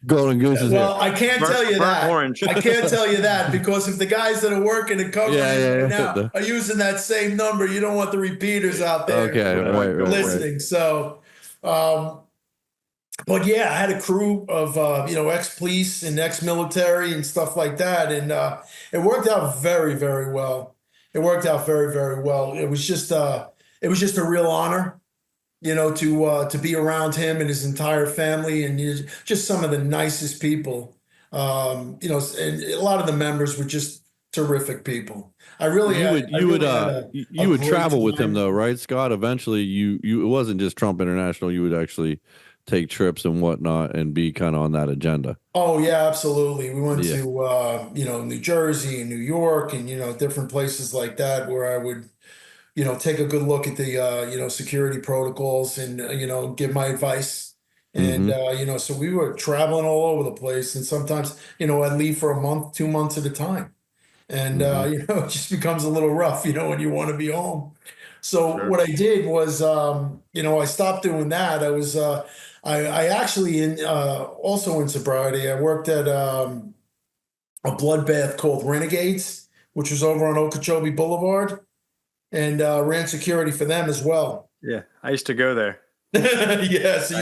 Golden Goose is Well, I can't tell you that. Orange. I can't tell you that, because if the guys that are working and covering right now are using that same number, you don't want the repeaters out there listening. Right. So, but yeah, I had a crew of ex-police and ex-military and stuff like that, and it worked out very, very well. It worked out very, very well. It was just a real honor, to be around him and his entire family, and just some of the nicest people. And a lot of the members were just terrific people. You would travel with him though, right, Scott? Eventually, it wasn't just Trump International. You would actually take trips and whatnot and be kind of on that agenda. Oh yeah, absolutely. We went to New Jersey and New York and different places like that, where I would take a good look at the security protocols and give my advice. And so we were traveling all over the place, and sometimes I'd leave for a month, 2 months at a time, and it just becomes a little rough when you want to be home. So what I did was I stopped doing that. I was I actually also in sobriety, I worked at a bloodbath called Renegades, which was over on Okeechobee Boulevard, and ran security for them as well. Yeah, I used to go there. Yeah, so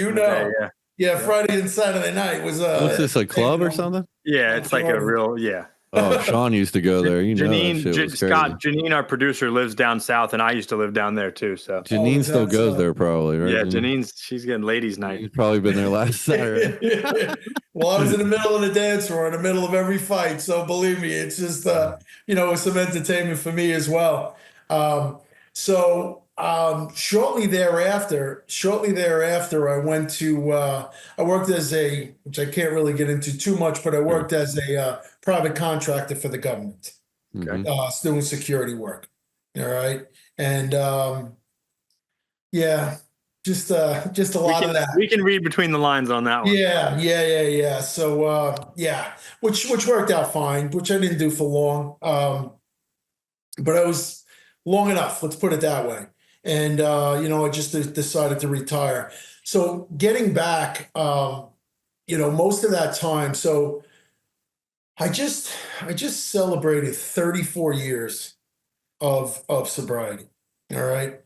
yeah, Friday and Saturday night was what's this, a club or something? Yeah, it's like a real Oh, Sean used to go there. Janine, our producer, lives down south, and I used to live down there too. So Janine still goes there, probably, right? Yeah, she's getting ladies' night. She's probably been there last Saturday. Well, I was in the middle of the dance floor, in the middle of every fight. So believe me, it's just it's some entertainment for me as well. Shortly thereafter, I went to, I worked as which I can't really get into too much, but I worked as a private contractor for the government, doing security work. All right. And, just a lot of that. We can read between the lines on that one. Yeah. So which worked out fine, which I didn't do for long. But I was long enough, let's put it that way. And I just decided to retire. So getting back, most of that time, so I just celebrated 34 years of sobriety. All right.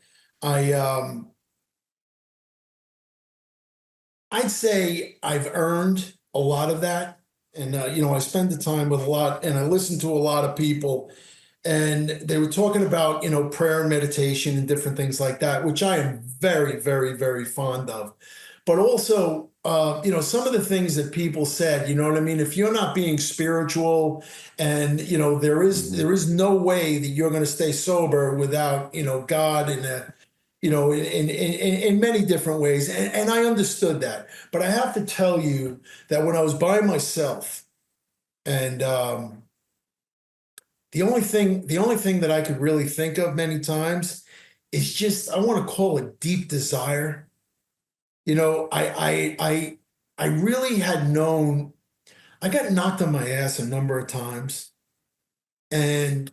I'd say I've earned a lot of that. And I spend the time with a lot, and I listen to a lot of people, and they were talking about, prayer and meditation and different things like that, which I am very, very, very fond of. But also, some of the things that people said, you know what I mean? If you're not being spiritual, and, there is no way that you're going to stay sober without, God in many different ways. And I understood that. But I have to tell you that when I was by myself, and the only thing that I could really think of many times is just, I want to call it deep desire. I really had known, I got knocked on my ass a number of times, and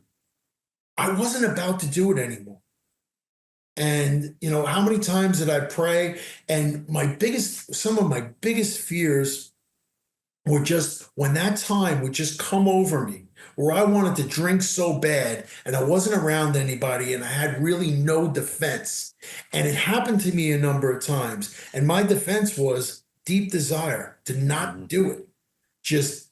I wasn't about to do it anymore. And, how many times did I pray? And some of my biggest fears were just when that time would just come over me, where I wanted to drink so bad and I wasn't around anybody and I had really no defense. And it happened to me a number of times. And my defense was deep desire to not do it. Just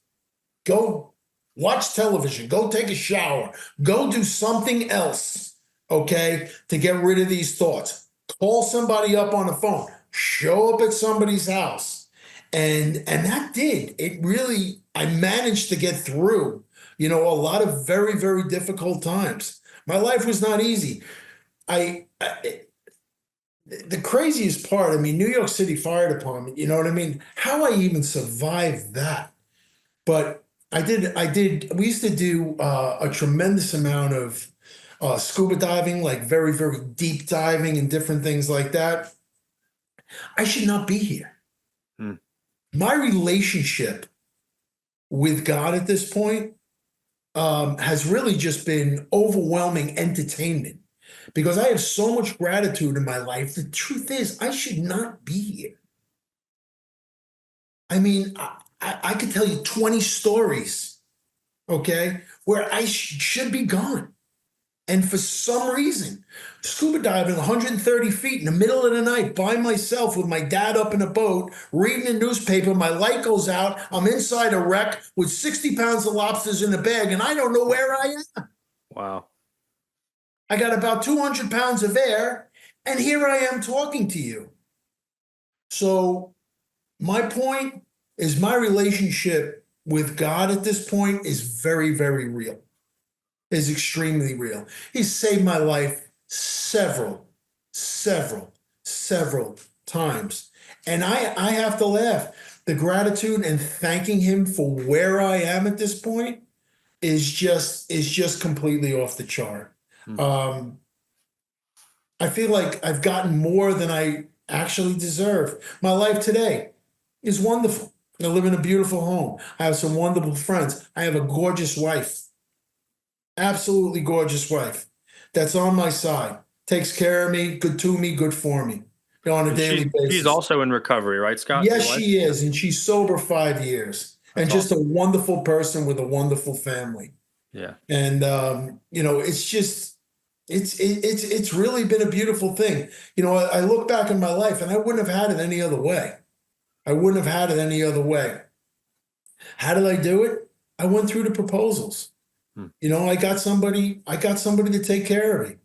go watch television, go take a shower, go do something else, okay, to get rid of these thoughts. Call somebody up on the phone, show up at somebody's house. And that did. It really, I managed to get through, a lot of very, very difficult times. My life was not easy. The craziest part, New York City Fire Department, you know what I mean? How I even survived that. But we used to do a tremendous amount of scuba diving, like very, very deep diving and different things like that. I should not be here. My relationship with God at this point has really just been overwhelming entertainment, because I have so much gratitude in my life. The truth is, I should not be here. I could tell you 20 stories, okay, where I should be gone. And for some reason, scuba diving 130 feet in the middle of the night by myself with my dad up in a boat, reading a newspaper, my light goes out, I'm inside a wreck with 60 pounds of lobsters in a bag, and I don't know where I am. Wow. I got about 200 pounds of air, and here I am talking to you. So my point is, my relationship with God at this point is very, very real. Is extremely real. He's saved my life several times. And I have to laugh. The gratitude and thanking him for where I am at this point is just completely off the chart. I feel like I've gotten more than I actually deserve. My life today is wonderful. I live in a beautiful home. I have some wonderful friends. I have a gorgeous wife. Absolutely gorgeous wife that's on my side, takes care of me, good to me, good for me, on a daily basis. She's also in recovery, right, Scott? Yes, she is, and she's sober 5 years, and just a wonderful person with a wonderful family. Yeah, and it's just it's really been a beautiful thing. I look back in my life, and I wouldn't have had it any other way. How did I do it? I went through the proposals. I got somebody to take care of me.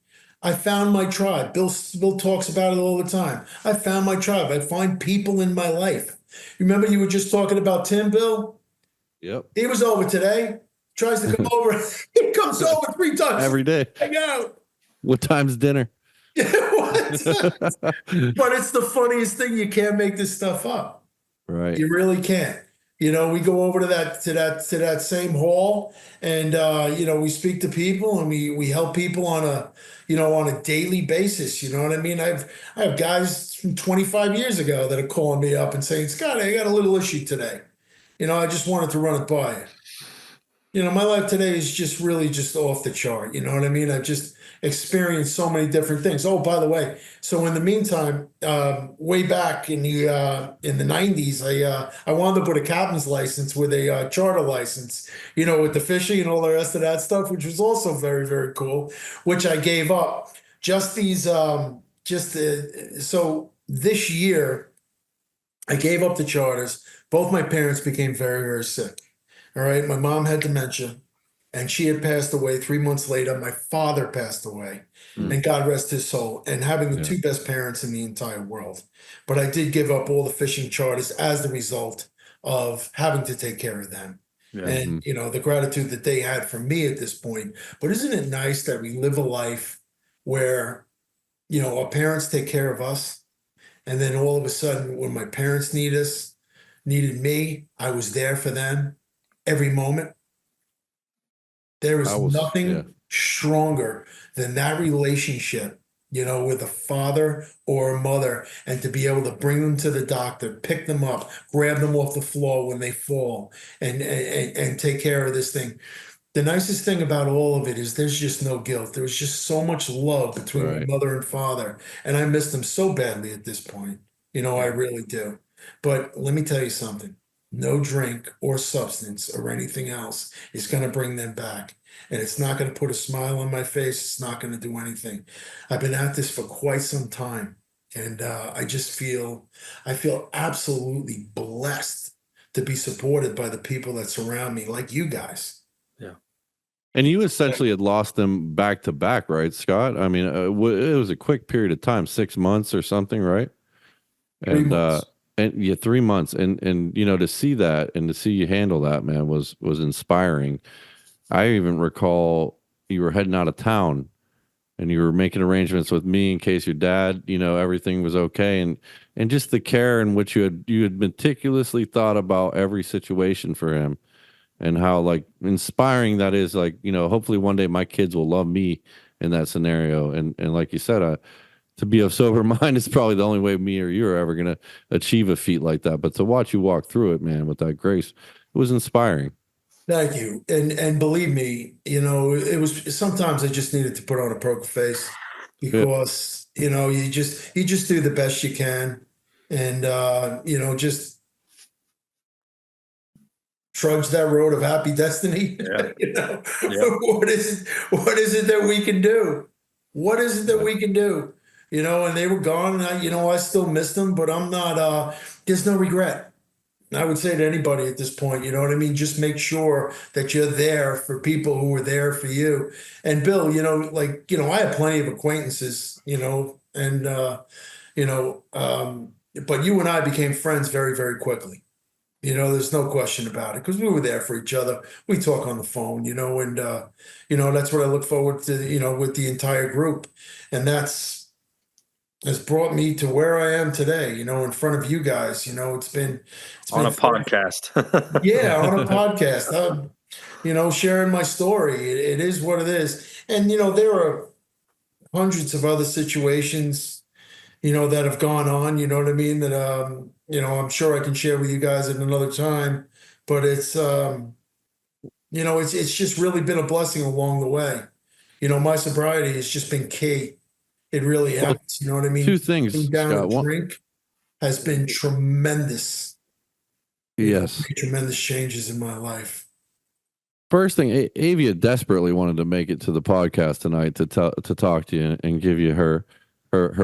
I found my tribe. Bill talks about it all the time. I found my tribe. I find people in my life. Remember, you were just talking about Tim, Bill? Yep. He was over today. Tries to come over. He comes over 3 times every day. Hang out. What time's dinner? But it's the funniest thing. You can't make this stuff up. Right. You really can't. We go over to that same hall, and we speak to people, and we help people on a daily basis. You know what I mean? I have guys from 25 years ago that are calling me up and saying, Scott, I got a little issue today. I just wanted to run it by you. My life today is just really just off the chart. You know what I mean? I've just experienced so many different things. Oh, by the way, so in the meantime, way back in the '90s, I wound up with a captain's license with a charter license. With the fishing and all the rest of that stuff, which was also very, very cool. Which I gave up. So this year, I gave up the charters. Both my parents became very, very sick. All right. My mom had dementia, and she had passed away 3 months later. My father passed away, and God rest his soul, and having the two best parents in the entire world. But I did give up all the fishing charters as the result of having to take care of them. Yeah. And, the gratitude that they had for me at this point. But isn't it nice that we live a life where, our parents take care of us, and then all of a sudden when my parents needed me, I was there for them. Every moment. There is nothing stronger than that relationship, with a father or a mother, and to be able to bring them to the doctor, pick them up, grab them off the floor when they fall, and take care of this thing. The nicest thing about all of it is there's just no guilt. There was just so much love between my mother and father, and I miss them so badly at this point. I really do. But let me tell you something. No drink or substance or anything else is going to bring them back. And it's not going to put a smile on my face. It's not going to do anything. I've been at this for quite some time. And I feel absolutely blessed to be supported by the people that surround me, like you guys. Yeah. And you essentially had lost them back to back, right, Scott? I mean, it was a quick period of time, 6 months or something, right? 3 months. And 3 months, and to see that and to see you handle that, man, was inspiring. I even recall you were heading out of town, and you were making arrangements with me in case your dad, everything was okay, and just the care in which you had meticulously thought about every situation for him, and how like inspiring that is. Like, hopefully one day my kids will love me in that scenario, and like you said, to be of sober mind is probably the only way me or you are ever going to achieve a feat like that. But to watch you walk through it, man, with that grace, it was inspiring. Thank you. And believe me, it was sometimes I just needed to put on a poker face because, you just do the best you can. And, just trudge that road of happy destiny. Yeah. What is it that we can do? What is it that we can do? And they were gone, and I still miss them, but I'm not, there's no regret. I would say to anybody at this point, you know what I mean? Just make sure that you're there for people who were there for you. And Bill, I have plenty of acquaintances, and, but you and I became friends very, very quickly. There's no question about it, because we were there for each other. We talk on the phone, and, that's what I look forward to, with the entire group. And has brought me to where I am today, in front of you guys. It's been on a podcast. Yeah, on a podcast. Sharing my story. It is what it is. And, there are hundreds of other situations, that have gone on, you know what I mean? That, I'm sure I can share with you guys at another time. But it's, it's just really been a blessing along the way. My sobriety has just been key. It really happens. You know what I mean? Two things, down Scott. Drink has been tremendous. Yes. Tremendous changes in my life. First thing, Avia desperately wanted to make it to the podcast tonight to talk to you and give you her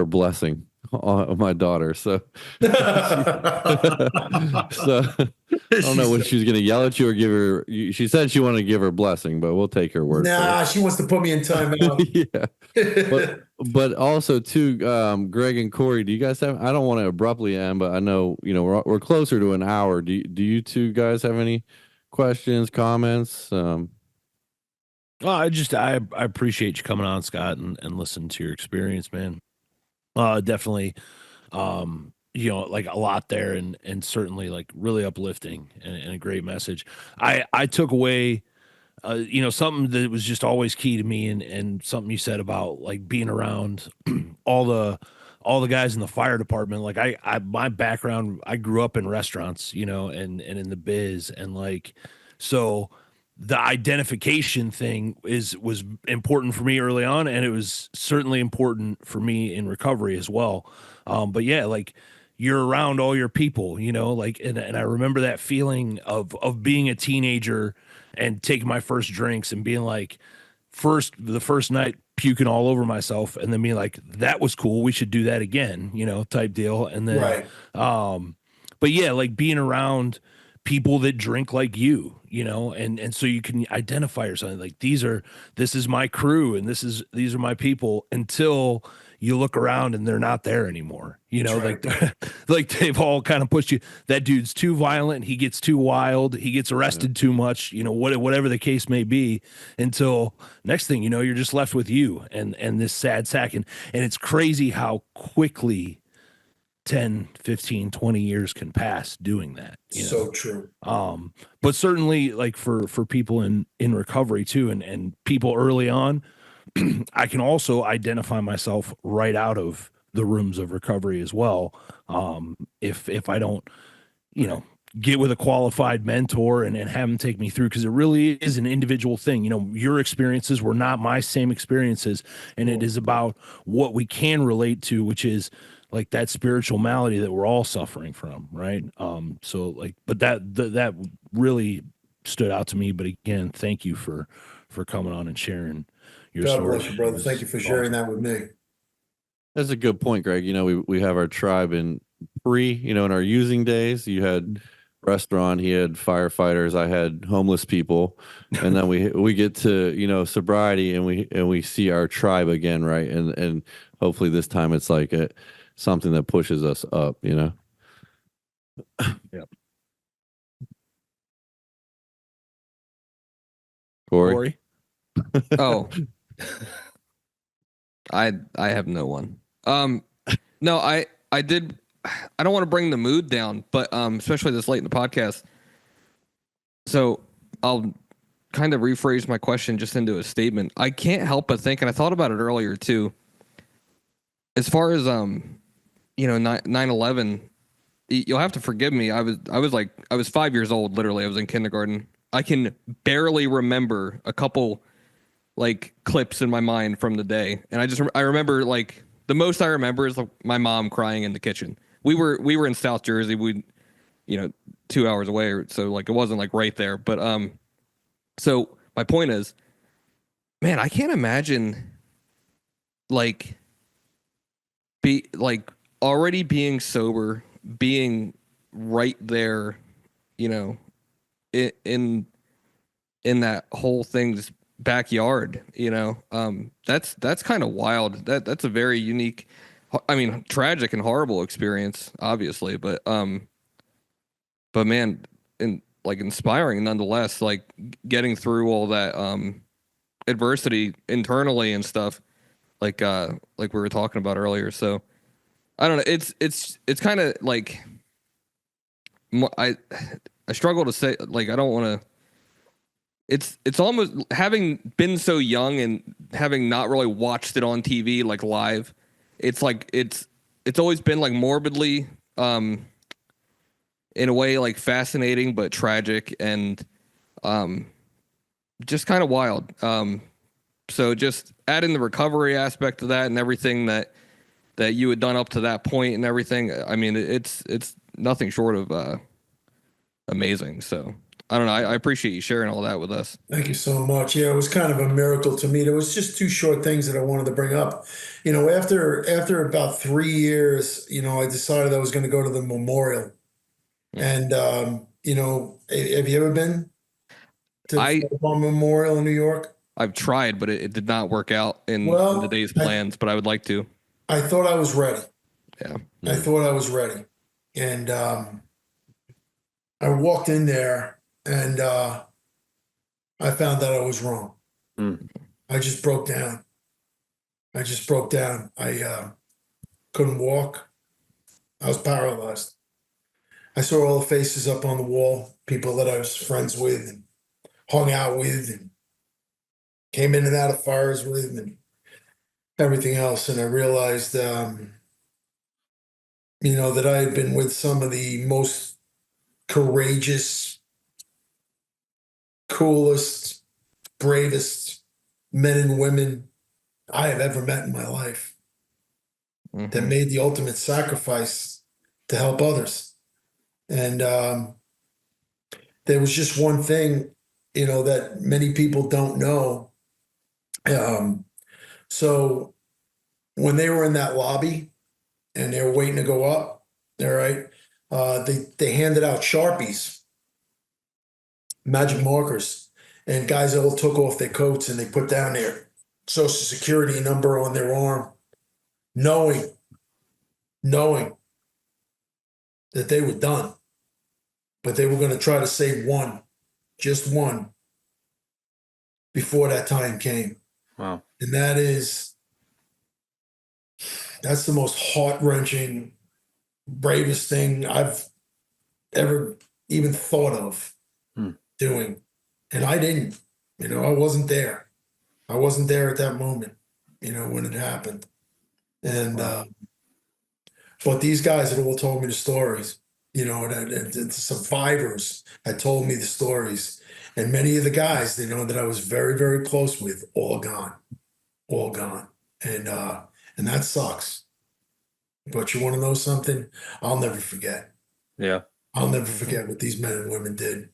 blessing on my daughter. So, so I don't know what she's going to yell at you or give her. She said she wanted to give her blessing, but we'll take her word. Nah, she wants to put me in timeout. Yeah. But also too, Greg and Corey, do you guys have? I don't want to abruptly end, but I know we're closer to an hour. Do you two guys have any questions, comments? Well, I appreciate you coming on, Scott, and listening to your experience, man. Definitely, like a lot there, and certainly like really uplifting and a great message. I took away, something that was just always key to me, and something you said about like being around all the guys in the fire department. Like my background, I grew up in restaurants, and in the biz, and like, so the identification thing was important for me early on, and it was certainly important for me in recovery as well. But yeah, like you're around all your people, like, and I remember that feeling of being a teenager and taking my first drinks and being like, the first night puking all over myself, and then being like, that was cool, we should do that again, type deal. And then Right. but yeah, like being around people that drink like and so you can identify or something like, this is my crew, and these are my people, until you look around and they're not there anymore. Right. Like they've all kind of pushed you. That dude's too violent. He gets too wild. He gets arrested too much, whatever the case may be, until next thing you know, you're just left with you and this sad sack. And it's crazy how quickly 10, 15, 20 years can pass doing that. So true. But certainly like for people in recovery too, and people early on, I can also identify myself right out of the rooms of recovery as well. If I don't, get with a qualified mentor and have them take me through, because it really is an individual thing. Your experiences were not my same experiences, and it is about what we can relate to, which is like that spiritual malady that we're all suffering from, right? So like, but that really stood out to me. But again, thank you for coming on and sharing your God story. bless you, brother. Thank you for sharing that with me. That's a good point, Greg. We have our tribe in in our using days. You had restaurant, he had firefighters, I had homeless people, and then we get to sobriety, and we see our tribe again, right? And hopefully this time it's like something that pushes us up. Yep. Corey? Oh, I have no one. No, I did. I don't want to bring the mood down, but especially this late in the podcast. So I'll kind of rephrase my question just into a statement. I can't help but think, and I thought about it earlier too. As far as 9/11, you'll have to forgive me. I was 5 years old. Literally, I was in kindergarten. I can barely remember a couple like clips in my mind from the day, and I remember like the most I remember is like, my mom crying in the kitchen. We were in South Jersey. We 2 hours away, so like it wasn't like right there. But so my point is, man, I can't imagine like already being sober, being right there, in that whole thing's backyard. That's kind of wild. That's a very unique, I mean, tragic and horrible experience, obviously, but man, like inspiring nonetheless, like getting through all that adversity internally and stuff, like we were talking about earlier. So I don't know, it's kind of like I struggle to say, like, I don't want to. It's almost, having been so young and having not really watched it on TV like live. It's like it's always been like morbidly, in a way, like fascinating but tragic and just kind of wild. So just adding the recovery aspect of that and everything that you had done up to that point and everything. I mean, it's nothing short of amazing. So I don't know. I appreciate you sharing all that with us. Thank you so much. Yeah, it was kind of a miracle to me. There was just two short things that I wanted to bring up. After about 3 years, I decided I was going to go to the memorial. And have you ever been to the Memorial in New York? I've tried, but it did not work out in the day's plans, but I would like to. I thought I was ready. Yeah. I thought I was ready. And I walked in there and I found out I was wrong. I just broke down. I couldn't walk. I was paralyzed. I saw all the faces up on the wall, people that I was friends with and hung out with and came in and out of fires with and everything else. And I realized, that I had been with some of the most courageous, coolest, bravest men and women I have ever met in my life that made the ultimate sacrifice to help others. And there was just one thing, that many people don't know. So when they were in that lobby and they were waiting to go up, all right, they handed out Sharpies, magic markers, and guys all took off their coats and they put down their social security number on their arm, knowing that they were done, but they were going to try to save one, just one, before that time came. Wow. And that's the most heart-wrenching, bravest thing I've ever even thought of doing. And I didn't, I wasn't there. I wasn't there at that moment, when it happened. And, but these guys had all told me the stories, and the survivors had told me the stories. And many of the guys, that I was very, very close with, all gone. And that sucks. But you want to know something? I'll never forget. Yeah. I'll never forget what these men and women did,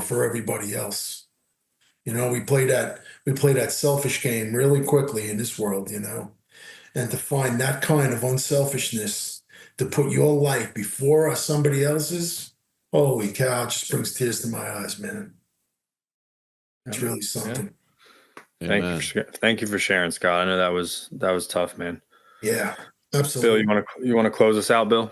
for everybody else. We play that selfish game really quickly in this world, and to find that kind of unselfishness to put your life before somebody else's, holy cow, it just brings tears to my eyes, man. It's really something. Yeah. Thank you for sharing, Scott. I know that was tough, man. Yeah, absolutely. Bill, you want to close us out, Bill?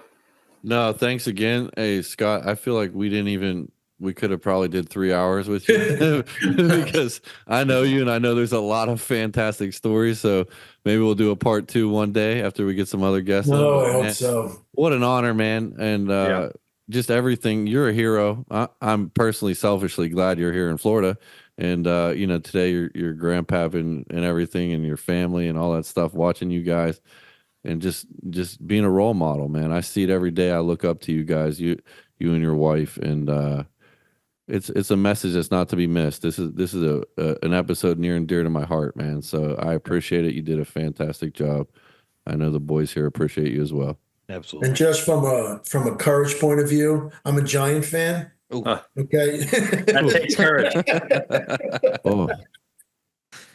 No, thanks again. Hey, Scott, I feel like we could have probably did 3 hours with you because I know you and I know there's a lot of fantastic stories. So maybe we'll do a part 2 one day after we get some other guests. No, I hope so. What an honor, man. And just everything. You're a hero. I'm personally selfishly glad you're here in Florida. And, today your grandpa and everything and your family and all that stuff, watching you guys and just being a role model, man. I see it every day. I look up to you guys, you and your wife. And, it's a message that's not to be missed. This is an episode near and dear to my heart, man. So I appreciate it. You did a fantastic job. I know the boys here appreciate you as well. Absolutely. And just from a courage point of view, I'm a Giant fan. Okay. That takes courage. Oh.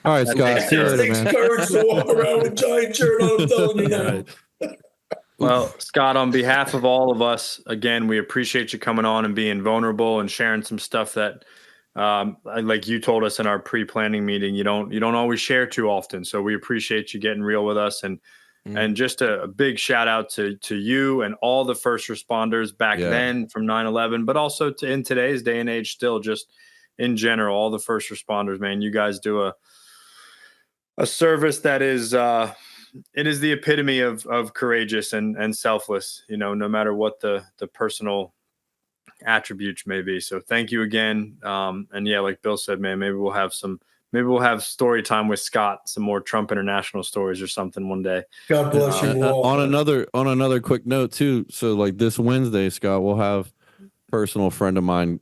All right, Scott. See you later, It takes man. courage to walk around with a Giant shirt on. I'm telling you now. Well, Scott, on behalf of all of us, again, we appreciate you coming on and being vulnerable and sharing some stuff that, like you told us in our pre-planning meeting, you don't always share too often. So we appreciate you getting real with us, and just a big shout out to you and all the first responders back then from 9/11, but also in today's day and age, still just in general, all the first responders, man. You guys do a service that is. It is the epitome of courageous and selfless, no matter what the personal attributes may be. So thank you again. And yeah, like Bill said, man, maybe we'll have story time with Scott, some more Trump International stories or something one day. God bless you all. On another quick note too. So like this Wednesday, Scott, we'll have a personal friend of mine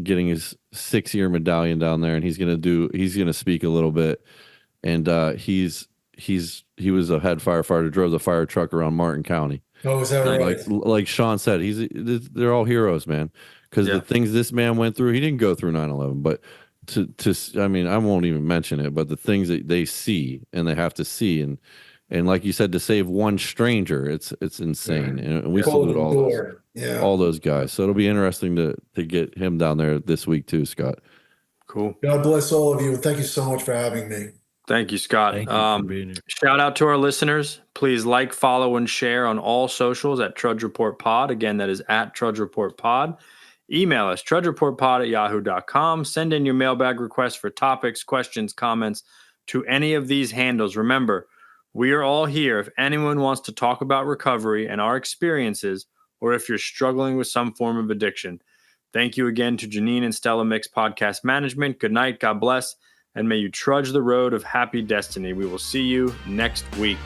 getting his 6-year medallion down there, and he's gonna speak a little bit. And he was a head firefighter, drove the fire truck around Martin County. Oh, is that right? Like Sean said, they're all heroes, man. Because the things this man went through, he didn't go through 9/11, but I mean, I won't even mention it, but the things that they see and they have to see, and like you said, to save one stranger, it's insane. And we salute all those guys. So it'll be interesting to get him down there this week too, Scott. Cool. God bless all of you, and thank you so much for having me. Thank you, Scott. Thank you for being here. Shout out to our listeners. Please like, follow, and share on all socials at Trudge Report Pod. Again, that is at Trudge Report Pod. Email us, trudgereportpod@yahoo.com. Send in your mailbag requests for topics, questions, comments to any of these handles. Remember, We are all here if anyone wants to talk about recovery and our experiences, or if you're struggling with some form of addiction. Thank you again to Janine and Stella Mix Podcast Management. Good night, God bless, and may you trudge the road of happy destiny. We will see you next week.